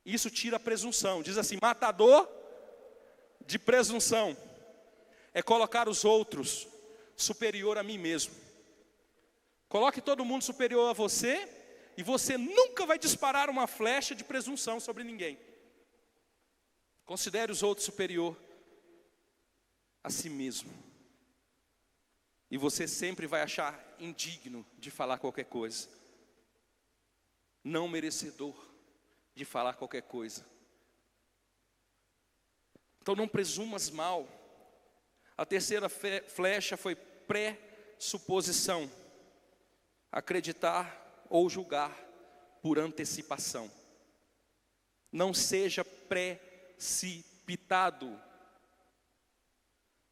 Isso tira a presunção. Diz assim, matador de presunção é colocar os outros superior a mim mesmo. Coloque todo mundo superior a você e você nunca vai disparar uma flecha de presunção sobre ninguém. Considere os outros superior a si mesmo. E você sempre vai achar indigno de falar qualquer coisa. Não merecedor de falar qualquer coisa. Então não presumas mal. A terceira flecha foi pressuposição. Acreditar ou julgar por antecipação. Não seja precipitado.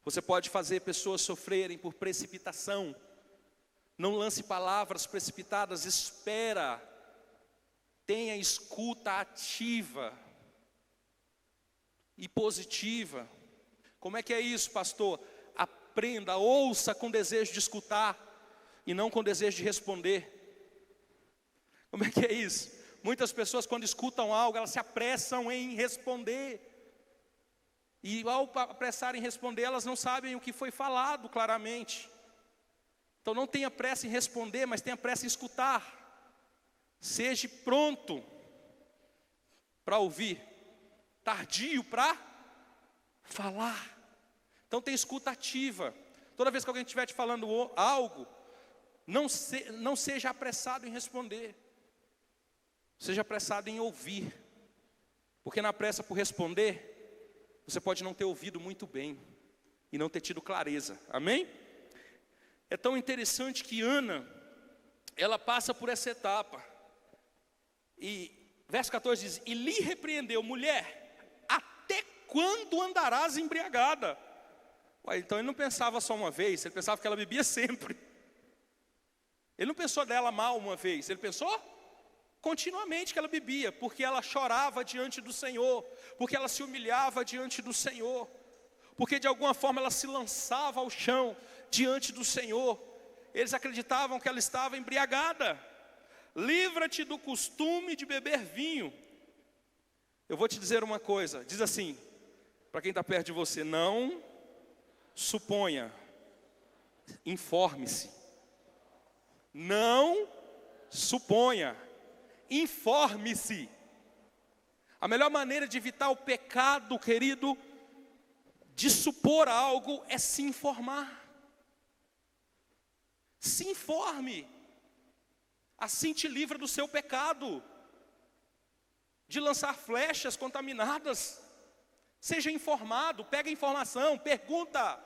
Você pode fazer pessoas sofrerem por precipitação. Não lance palavras precipitadas, espera. Tenha escuta ativa e positiva. Como é que é isso, pastor? Aprenda, ouça com desejo de escutar e não com desejo de responder. Como é que é isso? Muitas pessoas quando escutam algo, elas se apressam em responder. E ao apressarem em responder, elas não sabem o que foi falado claramente. Então não tenha pressa em responder, mas tenha pressa em escutar. Seja pronto para ouvir, tardio para falar. Então tenha escuta ativa. Toda vez que alguém estiver te falando algo, não seja apressado em responder. Seja apressado em ouvir. Porque na pressa por responder, você pode não ter ouvido muito bem e não ter tido clareza. Amém? É tão interessante que Ana, ela passa por essa etapa. E verso 14 diz, e lhe repreendeu, mulher, até quando andarás embriagada? Ué, então ele não pensava só uma vez, ele pensava que ela bebia sempre. Ele não pensou dela mal uma vez, ele pensou continuamente que ela bebia, porque ela chorava diante do Senhor, porque ela se humilhava diante do Senhor, porque de alguma forma ela se lançava ao chão diante do Senhor. Eles acreditavam que ela estava embriagada. Livra-te do costume de beber vinho. Eu vou te dizer uma coisa, diz assim, para quem está perto de você, não suponha, informe-se. Não suponha, informe-se. A melhor maneira de evitar o pecado, querido, de supor algo, é se informar. Se informe. Assim te livra do seu pecado, de lançar flechas contaminadas. Seja informado, pega a informação, pergunta.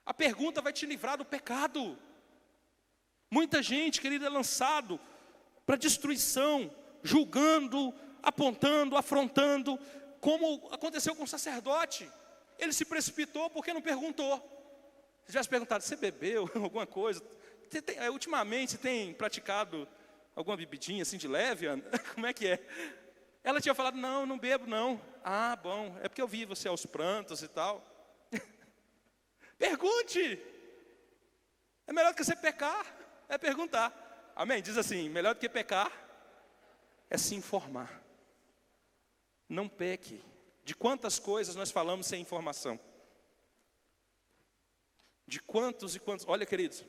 A pergunta vai te livrar do pecado. Muita gente, querido, é lançado para destruição, julgando, apontando, afrontando, como aconteceu com o sacerdote. Ele se precipitou porque não perguntou. Se tivesse perguntado, você bebeu alguma coisa? Ultimamente, você tem praticado alguma bebidinha assim de leve, Ana? Como é que é? Ela tinha falado, não bebo não. Ah, bom, é porque eu vi você aos prantos e tal. Pergunte. É melhor do que você pecar, é perguntar. Amém? Diz assim, melhor do que pecar é se informar. Não peque. De quantas coisas nós falamos sem informação? De quantos e quantos... Olha, queridos,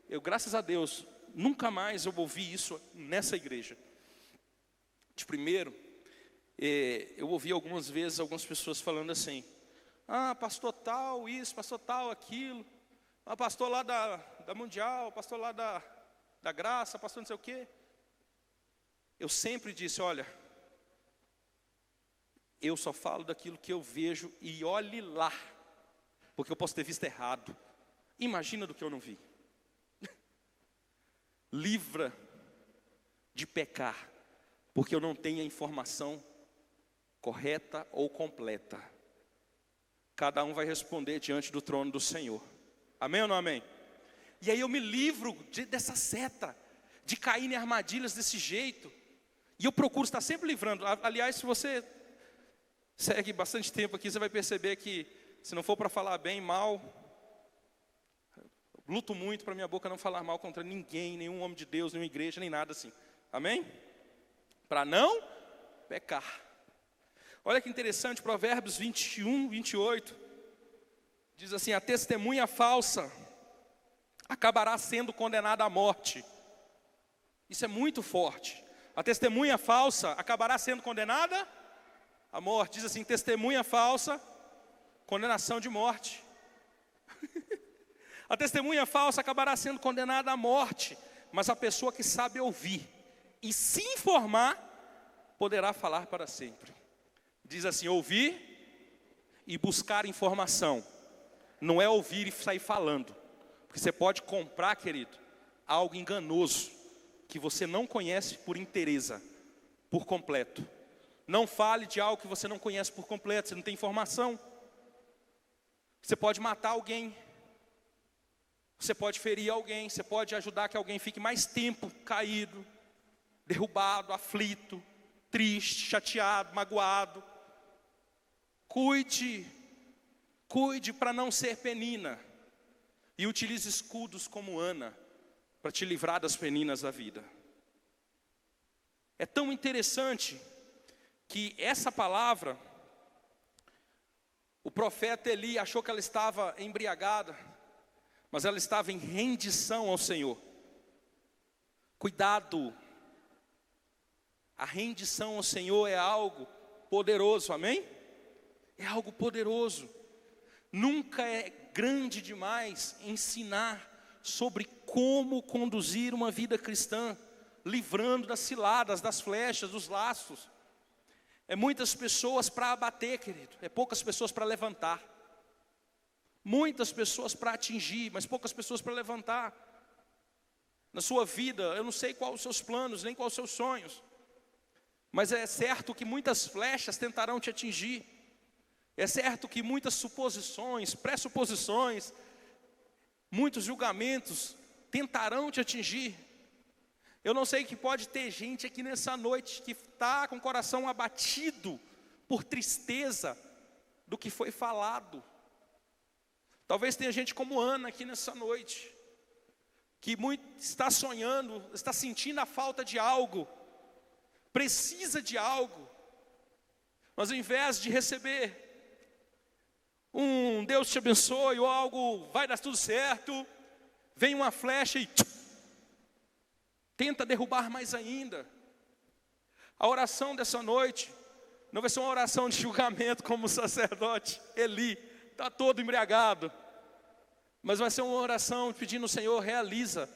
eu, graças a Deus, nunca mais eu ouvi isso nessa igreja. De primeiro, eu ouvi algumas vezes algumas pessoas falando assim, ah, pastor tal isso, pastor tal aquilo, ah, pastor lá da Mundial, pastor lá da Graça, pastor não sei o quê. Eu sempre disse, olha, eu só falo daquilo que eu vejo e olhe lá, porque eu posso ter visto errado. Imagina do que eu não vi. Livra de pecar, porque eu não tenho a informação correta ou completa. Cada um vai responder diante do trono do Senhor. Amém ou não amém? E aí eu me livro dessa seta, de cair em armadilhas desse jeito. E eu procuro estar sempre livrando. Aliás, se você segue bastante tempo aqui, você vai perceber que, se não for para falar bem, mal, luto muito para minha boca não falar mal contra ninguém, nenhum homem de Deus, nenhuma igreja, nem nada assim. Amém? Para não pecar. Olha que interessante, Provérbios 21, 28. Diz assim: a testemunha falsa acabará sendo condenada à morte. Isso é muito forte. A testemunha falsa acabará sendo condenada à morte. Diz assim: testemunha falsa, condenação de morte. A testemunha falsa acabará sendo condenada à morte, mas a pessoa que sabe ouvir e se informar, poderá falar para sempre. Diz assim: ouvir e buscar informação. Não é ouvir e sair falando. Porque você pode comprar, querido, algo enganoso, que você não conhece por inteireza, por completo. Não fale de algo que você não conhece por completo, você não tem informação. Você pode matar alguém. Você pode ferir alguém, você pode ajudar que alguém fique mais tempo caído, derrubado, aflito, triste, chateado, magoado. Cuide para não ser Penina. E utilize escudos como Ana, para te livrar das peninas da vida. É tão interessante que essa palavra, o profeta Eli achou que ela estava embriagada, mas ela estava em rendição ao Senhor. Cuidado, a rendição ao Senhor é algo poderoso, amém? É algo poderoso. Nunca é grande demais ensinar sobre como conduzir uma vida cristã, livrando das ciladas, das flechas, dos laços. É muitas pessoas para abater, querido, é poucas pessoas para levantar. Muitas pessoas para atingir, mas poucas pessoas para levantar. Na sua vida, eu não sei quais os seus planos, nem quais os seus sonhos, mas é certo que muitas flechas tentarão te atingir. É certo que muitas suposições, pressuposições, muitos julgamentos tentarão te atingir. Eu não sei que pode ter gente aqui nessa noite que está com o coração abatido por tristeza do que foi falado. Talvez tenha gente como Ana aqui nessa noite, que muito está sonhando, está sentindo a falta de algo, precisa de algo, mas ao invés de receber um Deus te abençoe ou algo vai dar tudo certo, vem uma flecha e tenta derrubar mais ainda. A oração dessa noite não vai ser uma oração de julgamento como o sacerdote Eli, está todo embriagado, mas vai ser uma oração pedindo ao Senhor: realiza,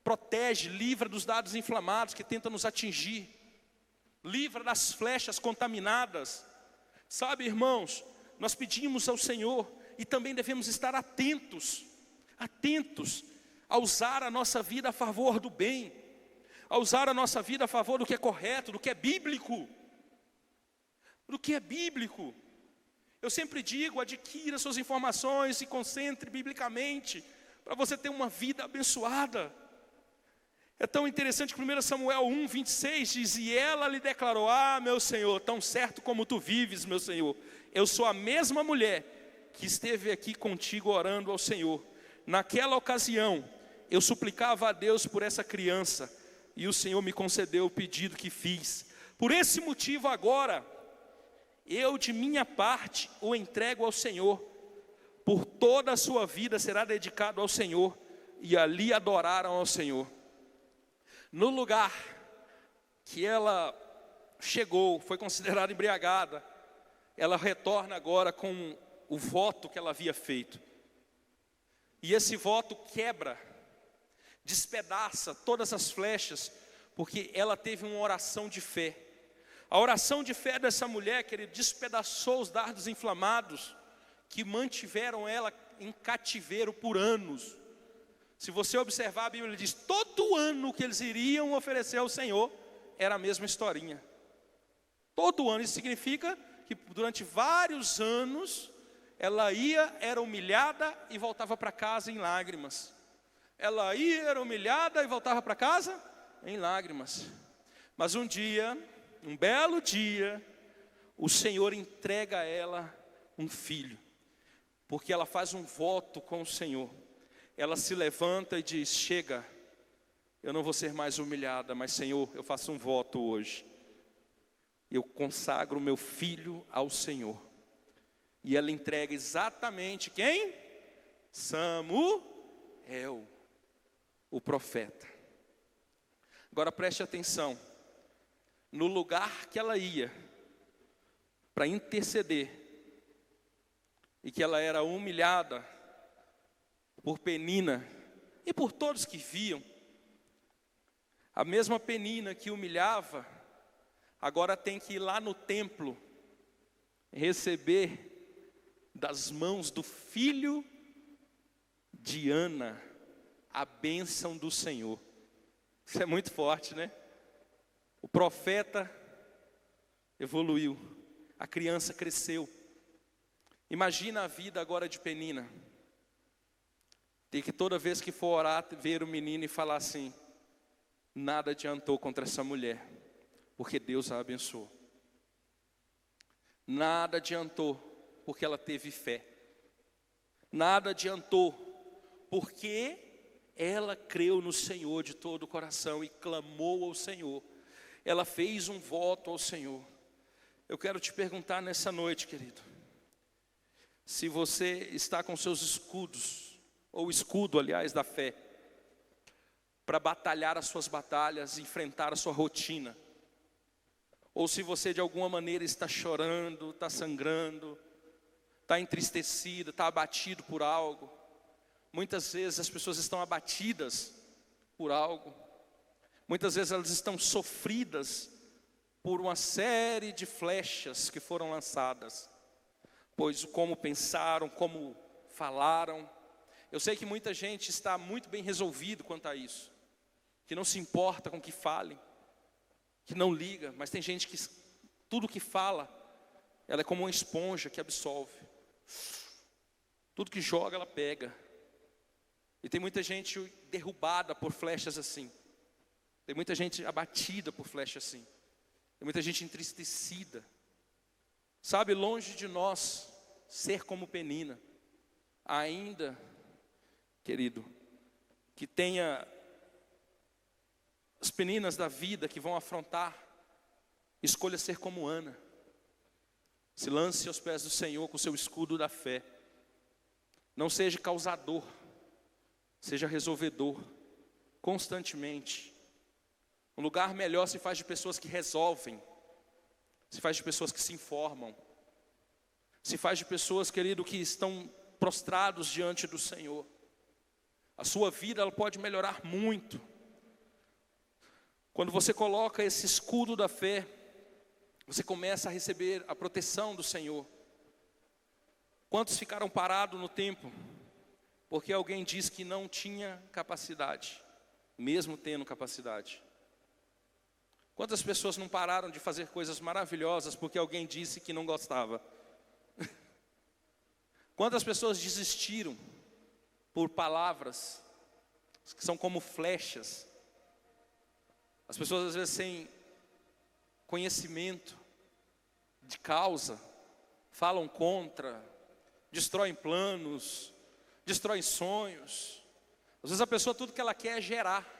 protege, livra dos dardos inflamados que tentam nos atingir, livra das flechas contaminadas. Sabe, irmãos, nós pedimos ao Senhor e também devemos estar atentos a usar a nossa vida a favor do bem, a usar a nossa vida a favor do que é correto, do que é bíblico. Do que é bíblico. Eu sempre digo: adquira suas informações, se concentre biblicamente, para você ter uma vida abençoada. É tão interessante que 1 Samuel 1, 26 diz: e ela lhe declarou: ah, meu Senhor, tão certo como tu vives, meu Senhor, eu sou a mesma mulher que esteve aqui contigo orando ao Senhor. Naquela ocasião, eu suplicava a Deus por essa criança, e o Senhor me concedeu o pedido que fiz. Por esse motivo agora, eu de minha parte o entrego ao Senhor. Por toda a sua vida será dedicado ao Senhor, e ali adoraram ao Senhor. No lugar que ela chegou, foi considerada embriagada, ela retorna agora com o voto que ela havia feito. E esse voto quebra, despedaça todas as flechas, porque ela teve uma oração de fé. A oração de fé dessa mulher, querido, despedaçou os dardos inflamados que mantiveram ela em cativeiro por anos. Se você observar, a Bíblia diz: todo ano que eles iriam oferecer ao Senhor, era a mesma historinha. Todo ano, isso significa que durante vários anos, ela ia, era humilhada e voltava para casa em lágrimas. Ela ia, era humilhada e voltava para casa em lágrimas. Mas um dia, um belo dia, o Senhor entrega a ela um filho, porque ela faz um voto com o Senhor. Ela se levanta e diz: chega, eu não vou ser mais humilhada, mas Senhor, eu faço um voto hoje. Eu consagro meu filho ao Senhor. E ela entrega exatamente quem? Samuel, o profeta. Agora preste atenção. No lugar que ela ia para interceder, e que ela era humilhada por Penina e por todos que viam, a mesma Penina que humilhava, agora tem que ir lá no templo receber das mãos do filho de Ana a bênção do Senhor. Isso é muito forte, né? O profeta evoluiu, a criança cresceu. Imagina a vida agora de Penina, ter que toda vez que for orar, ver o menino e falar assim: nada adiantou contra essa mulher, porque Deus a abençoou. Nada adiantou, porque ela teve fé. Nada adiantou, porque ela creu no Senhor de todo o coração e clamou ao Senhor. Ela fez um voto ao Senhor. Eu quero te perguntar nessa noite, querido, se você está com seus escudos, ou escudo, aliás, da fé, para batalhar as suas batalhas, enfrentar a sua rotina, ou se você de alguma maneira está chorando, está sangrando, está entristecido, está abatido por algo. Muitas vezes as pessoas estão abatidas por algo, muitas vezes elas estão sofridas por uma série de flechas que foram lançadas, pois como pensaram, como falaram. Eu sei que muita gente está muito bem resolvido quanto a isso, que não se importa com o que falem, que não liga, mas tem gente que tudo que fala, ela é como uma esponja que absorve. Tudo que joga, ela pega. E tem muita gente derrubada por flechas assim. Tem muita gente abatida por flechas assim. Tem muita gente entristecida. Sabe, longe de nós ser como Penina, ainda, querido, que tenha as peninas da vida que vão afrontar, escolha ser como Ana. Se lance aos pés do Senhor com o seu escudo da fé. Não seja causador, seja resolvedor, constantemente. Um lugar melhor se faz de pessoas que resolvem, se faz de pessoas que se informam, se faz de pessoas, querido, que estão prostrados diante do Senhor. A sua vida, ela pode melhorar muito quando você coloca esse escudo da fé. Você começa a receber a proteção do Senhor. Quantos ficaram parados no tempo porque alguém disse que não tinha capacidade, mesmo tendo capacidade? Quantas pessoas não pararam de fazer coisas maravilhosas porque alguém disse que não gostava? Quantas pessoas desistiram por palavras que são como flechas? As pessoas às vezes sem conhecimento de causa, falam contra, destroem planos, destroem sonhos. Às vezes a pessoa tudo que ela quer é gerar.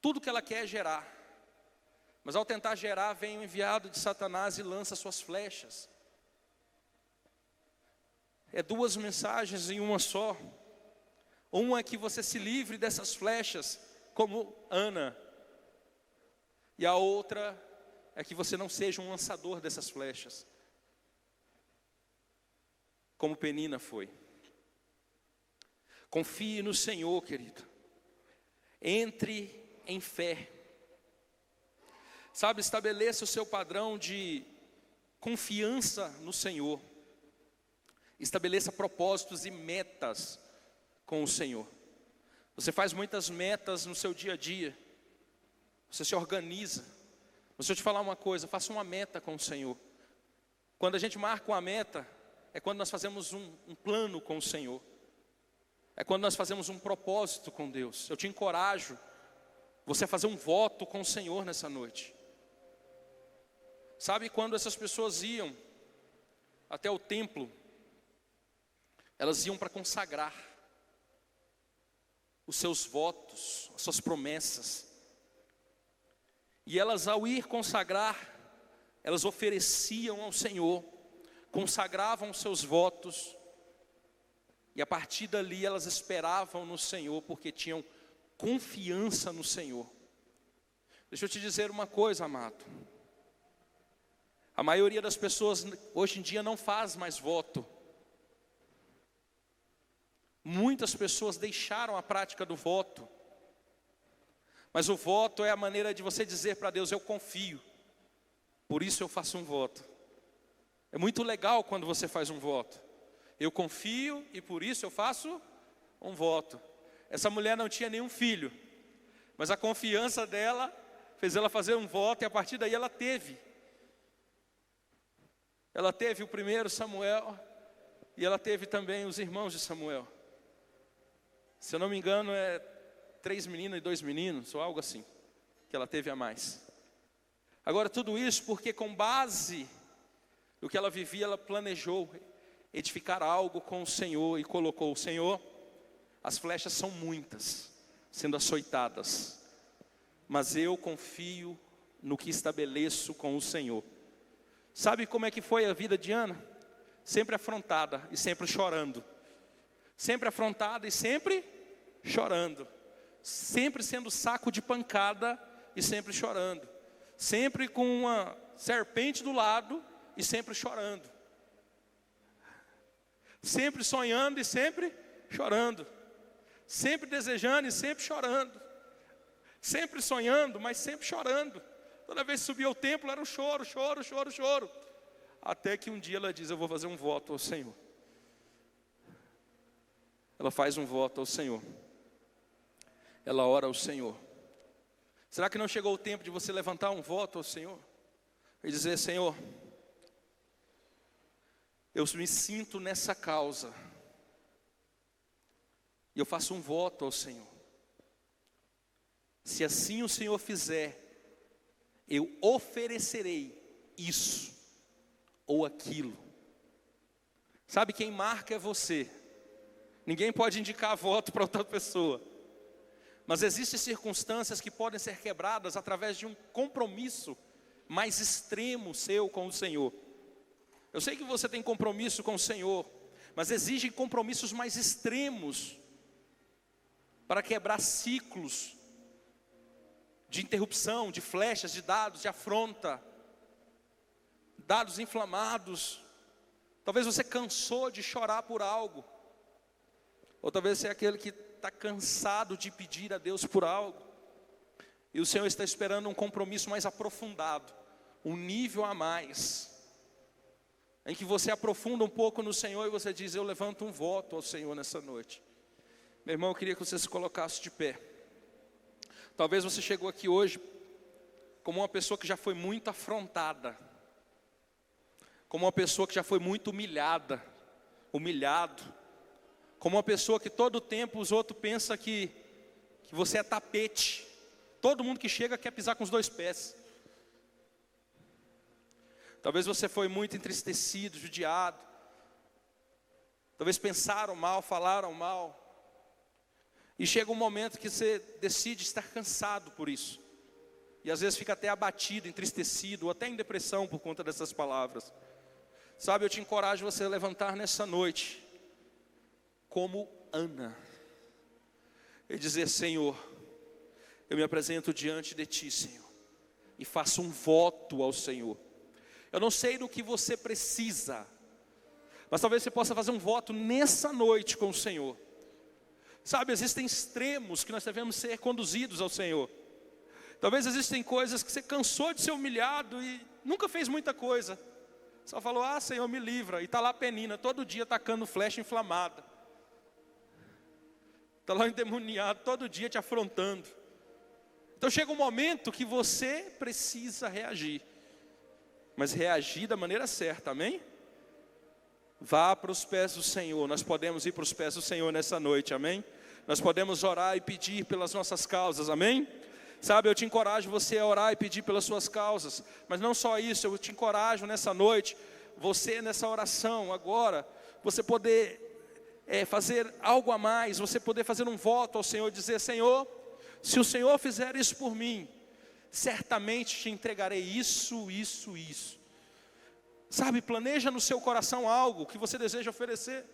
Tudo que ela quer é gerar. Mas ao tentar gerar, vem o enviado de Satanás e lança suas flechas. É duas mensagens em uma só. Uma é que você se livre dessas flechas, como Ana. E a outra é que você não seja um lançador dessas flechas, como Penina foi. Confie no Senhor, querido. Entre em fé. Sabe, estabeleça o seu padrão de confiança no Senhor. Estabeleça propósitos e metas com o Senhor. Você faz muitas metas no seu dia a dia. Você se organiza. Deixa eu te falar uma coisa, faça uma meta com o Senhor. Quando a gente marca uma meta, é quando nós fazemos um plano com o Senhor. É quando nós fazemos um propósito com Deus. Eu te encorajo você a fazer um voto com o Senhor nessa noite. Sabe quando essas pessoas iam até o templo, elas iam para consagrar os seus votos, as suas promessas. E elas, ao ir consagrar, elas ofereciam ao Senhor, consagravam os seus votos, e a partir dali elas esperavam no Senhor, porque tinham confiança no Senhor. Deixa eu te dizer uma coisa, amado. A maioria das pessoas hoje em dia não faz mais voto. Muitas pessoas deixaram a prática do voto. Mas o voto é a maneira de você dizer para Deus: eu confio, por isso eu faço um voto. É muito legal quando você faz um voto. Eu confio e por isso eu faço um voto. Essa mulher não tinha nenhum filho, mas a confiança dela fez ela fazer um voto, e a partir daí ela teve. Ela teve o primeiro Samuel, e ela teve também os irmãos de Samuel. Se eu não me engano, é 3 meninos e 2 meninos, ou algo assim, que ela teve a mais. Agora, tudo isso porque, com base no que ela vivia, ela planejou edificar algo com o Senhor, e colocou: o Senhor, as flechas são muitas, sendo açoitadas, mas eu confio no que estabeleço com o Senhor. Sabe como é que foi a vida de Ana? Sempre afrontada e sempre chorando. Sempre afrontada e sempre chorando. Sempre sendo saco de pancada e sempre chorando. Sempre com uma serpente do lado e sempre chorando. Sempre sonhando e sempre chorando. Sempre desejando e sempre chorando. Sempre sonhando, mas sempre chorando. Toda vez que subia ao templo era um choro, choro, choro, choro. Até que um dia ela diz: eu vou fazer um voto ao Senhor. Ela faz um voto ao Senhor. Ela ora ao Senhor. Será que não chegou o tempo de você levantar um voto ao Senhor? E dizer: Senhor, eu me sinto nessa causa, e eu faço um voto ao Senhor. Se assim o Senhor fizer, eu oferecerei isso ou aquilo. Sabe, quem marca é você. Ninguém pode indicar voto para outra pessoa. Mas existem circunstâncias que podem ser quebradas através de um compromisso mais extremo seu com o Senhor. Eu sei que você tem compromisso com o Senhor, mas exigem compromissos mais extremos para quebrar ciclos de interrupção, de flechas, de dados, de afronta, dados inflamados. Talvez você cansou de chorar por algo, ou talvez você é aquele que está cansado de pedir a Deus por algo, e o Senhor está esperando um compromisso mais aprofundado, um nível a mais, em que você aprofunda um pouco no Senhor e você diz: eu levanto um voto ao Senhor nessa noite. Meu irmão, eu queria que você se colocasse de pé. Talvez você chegou aqui hoje como uma pessoa que já foi muito afrontada, como uma pessoa que já foi muito humilhada, humilhado, como uma pessoa que todo tempo os outros pensam que você é tapete. Todo mundo que chega quer pisar com os 2 pés. Talvez você foi muito entristecido, judiado. Talvez pensaram mal, falaram mal. E chega um momento que você decide estar cansado por isso. E às vezes fica até abatido, entristecido, ou até em depressão por conta dessas palavras. Sabe, eu te encorajo você a levantar nessa noite como Ana e dizer: Senhor, eu me apresento diante de Ti, Senhor, e faço um voto ao Senhor. Eu não sei do que você precisa, mas talvez você possa fazer um voto nessa noite com o Senhor. Sabe, existem extremos que nós devemos ser conduzidos ao Senhor. Talvez existem coisas que você cansou de ser humilhado e nunca fez muita coisa. Só falou: ah, Senhor, me livra. E está lá a Penina, todo dia tacando flecha inflamada. Está lá endemoniado, todo dia te afrontando. Então chega um momento que você precisa reagir. Mas reagir da maneira certa, amém? Vá para os pés do Senhor. Nós podemos ir para os pés do Senhor nessa noite, amém? Nós podemos orar e pedir pelas nossas causas, amém? Sabe, eu te encorajo você a orar e pedir pelas suas causas. Mas não só isso, eu te encorajo nessa noite, você nessa oração agora, você poder fazer algo a mais, você poder fazer um voto ao Senhor, dizer: Senhor, se o Senhor fizer isso por mim, certamente te entregarei isso, isso, isso. Sabe, planeja no seu coração algo que você deseja oferecer.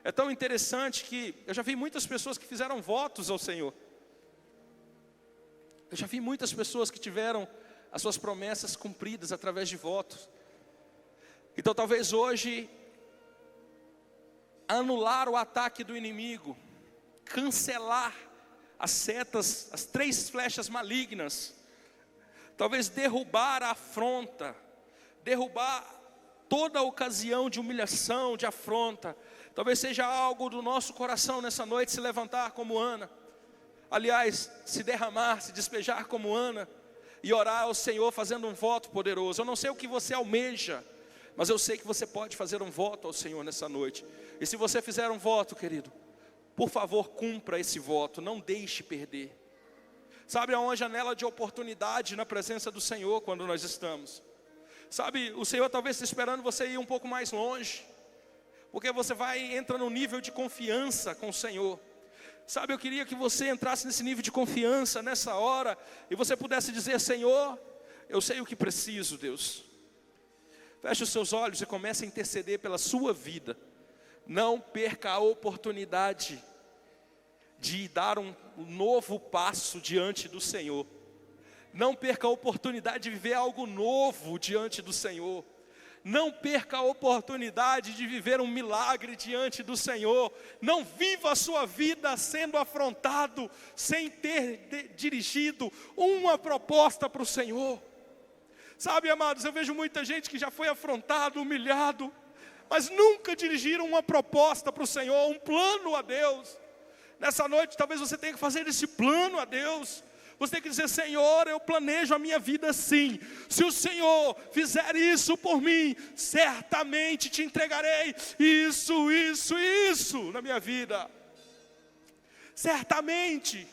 É tão interessante que eu já vi muitas pessoas que fizeram votos ao Senhor. Eu já vi muitas pessoas que tiveram as suas promessas cumpridas através de votos. Então talvez hoje, anular o ataque do inimigo, cancelar as setas, as 3 flechas malignas, talvez derrubar a afronta, derrubar toda a ocasião de humilhação, de afronta, talvez seja algo do nosso coração nessa noite se levantar como Ana, aliás, se derramar, se despejar como Ana, e orar ao Senhor fazendo um voto poderoso. Eu não sei o que você almeja, mas eu sei que você pode fazer um voto ao Senhor nessa noite. E se você fizer um voto, querido, por favor, cumpra esse voto, não deixe perder. Sabe, há uma janela de oportunidade na presença do Senhor quando nós estamos. Sabe, o Senhor talvez esteja esperando você ir um pouco mais longe, porque você entra no nível de confiança com o Senhor. Sabe, eu queria que você entrasse nesse nível de confiança nessa hora, e você pudesse dizer: Senhor, eu sei o que preciso, Deus. Feche os seus olhos e comece a interceder pela sua vida. Não perca a oportunidade de dar um novo passo diante do Senhor. Não perca a oportunidade de viver algo novo diante do Senhor. Não perca a oportunidade de viver um milagre diante do Senhor. Não viva a sua vida sendo afrontado, sem ter dirigido uma proposta para o Senhor. Sabe, amados, eu vejo muita gente que já foi afrontado, humilhado, mas nunca dirigiram uma proposta para o Senhor, um plano a Deus. Nessa noite talvez você tenha que fazer esse plano a Deus. Você tem que dizer: Senhor, eu planejo a minha vida assim. Se o Senhor fizer isso por mim, certamente te entregarei isso, isso, isso na minha vida. Certamente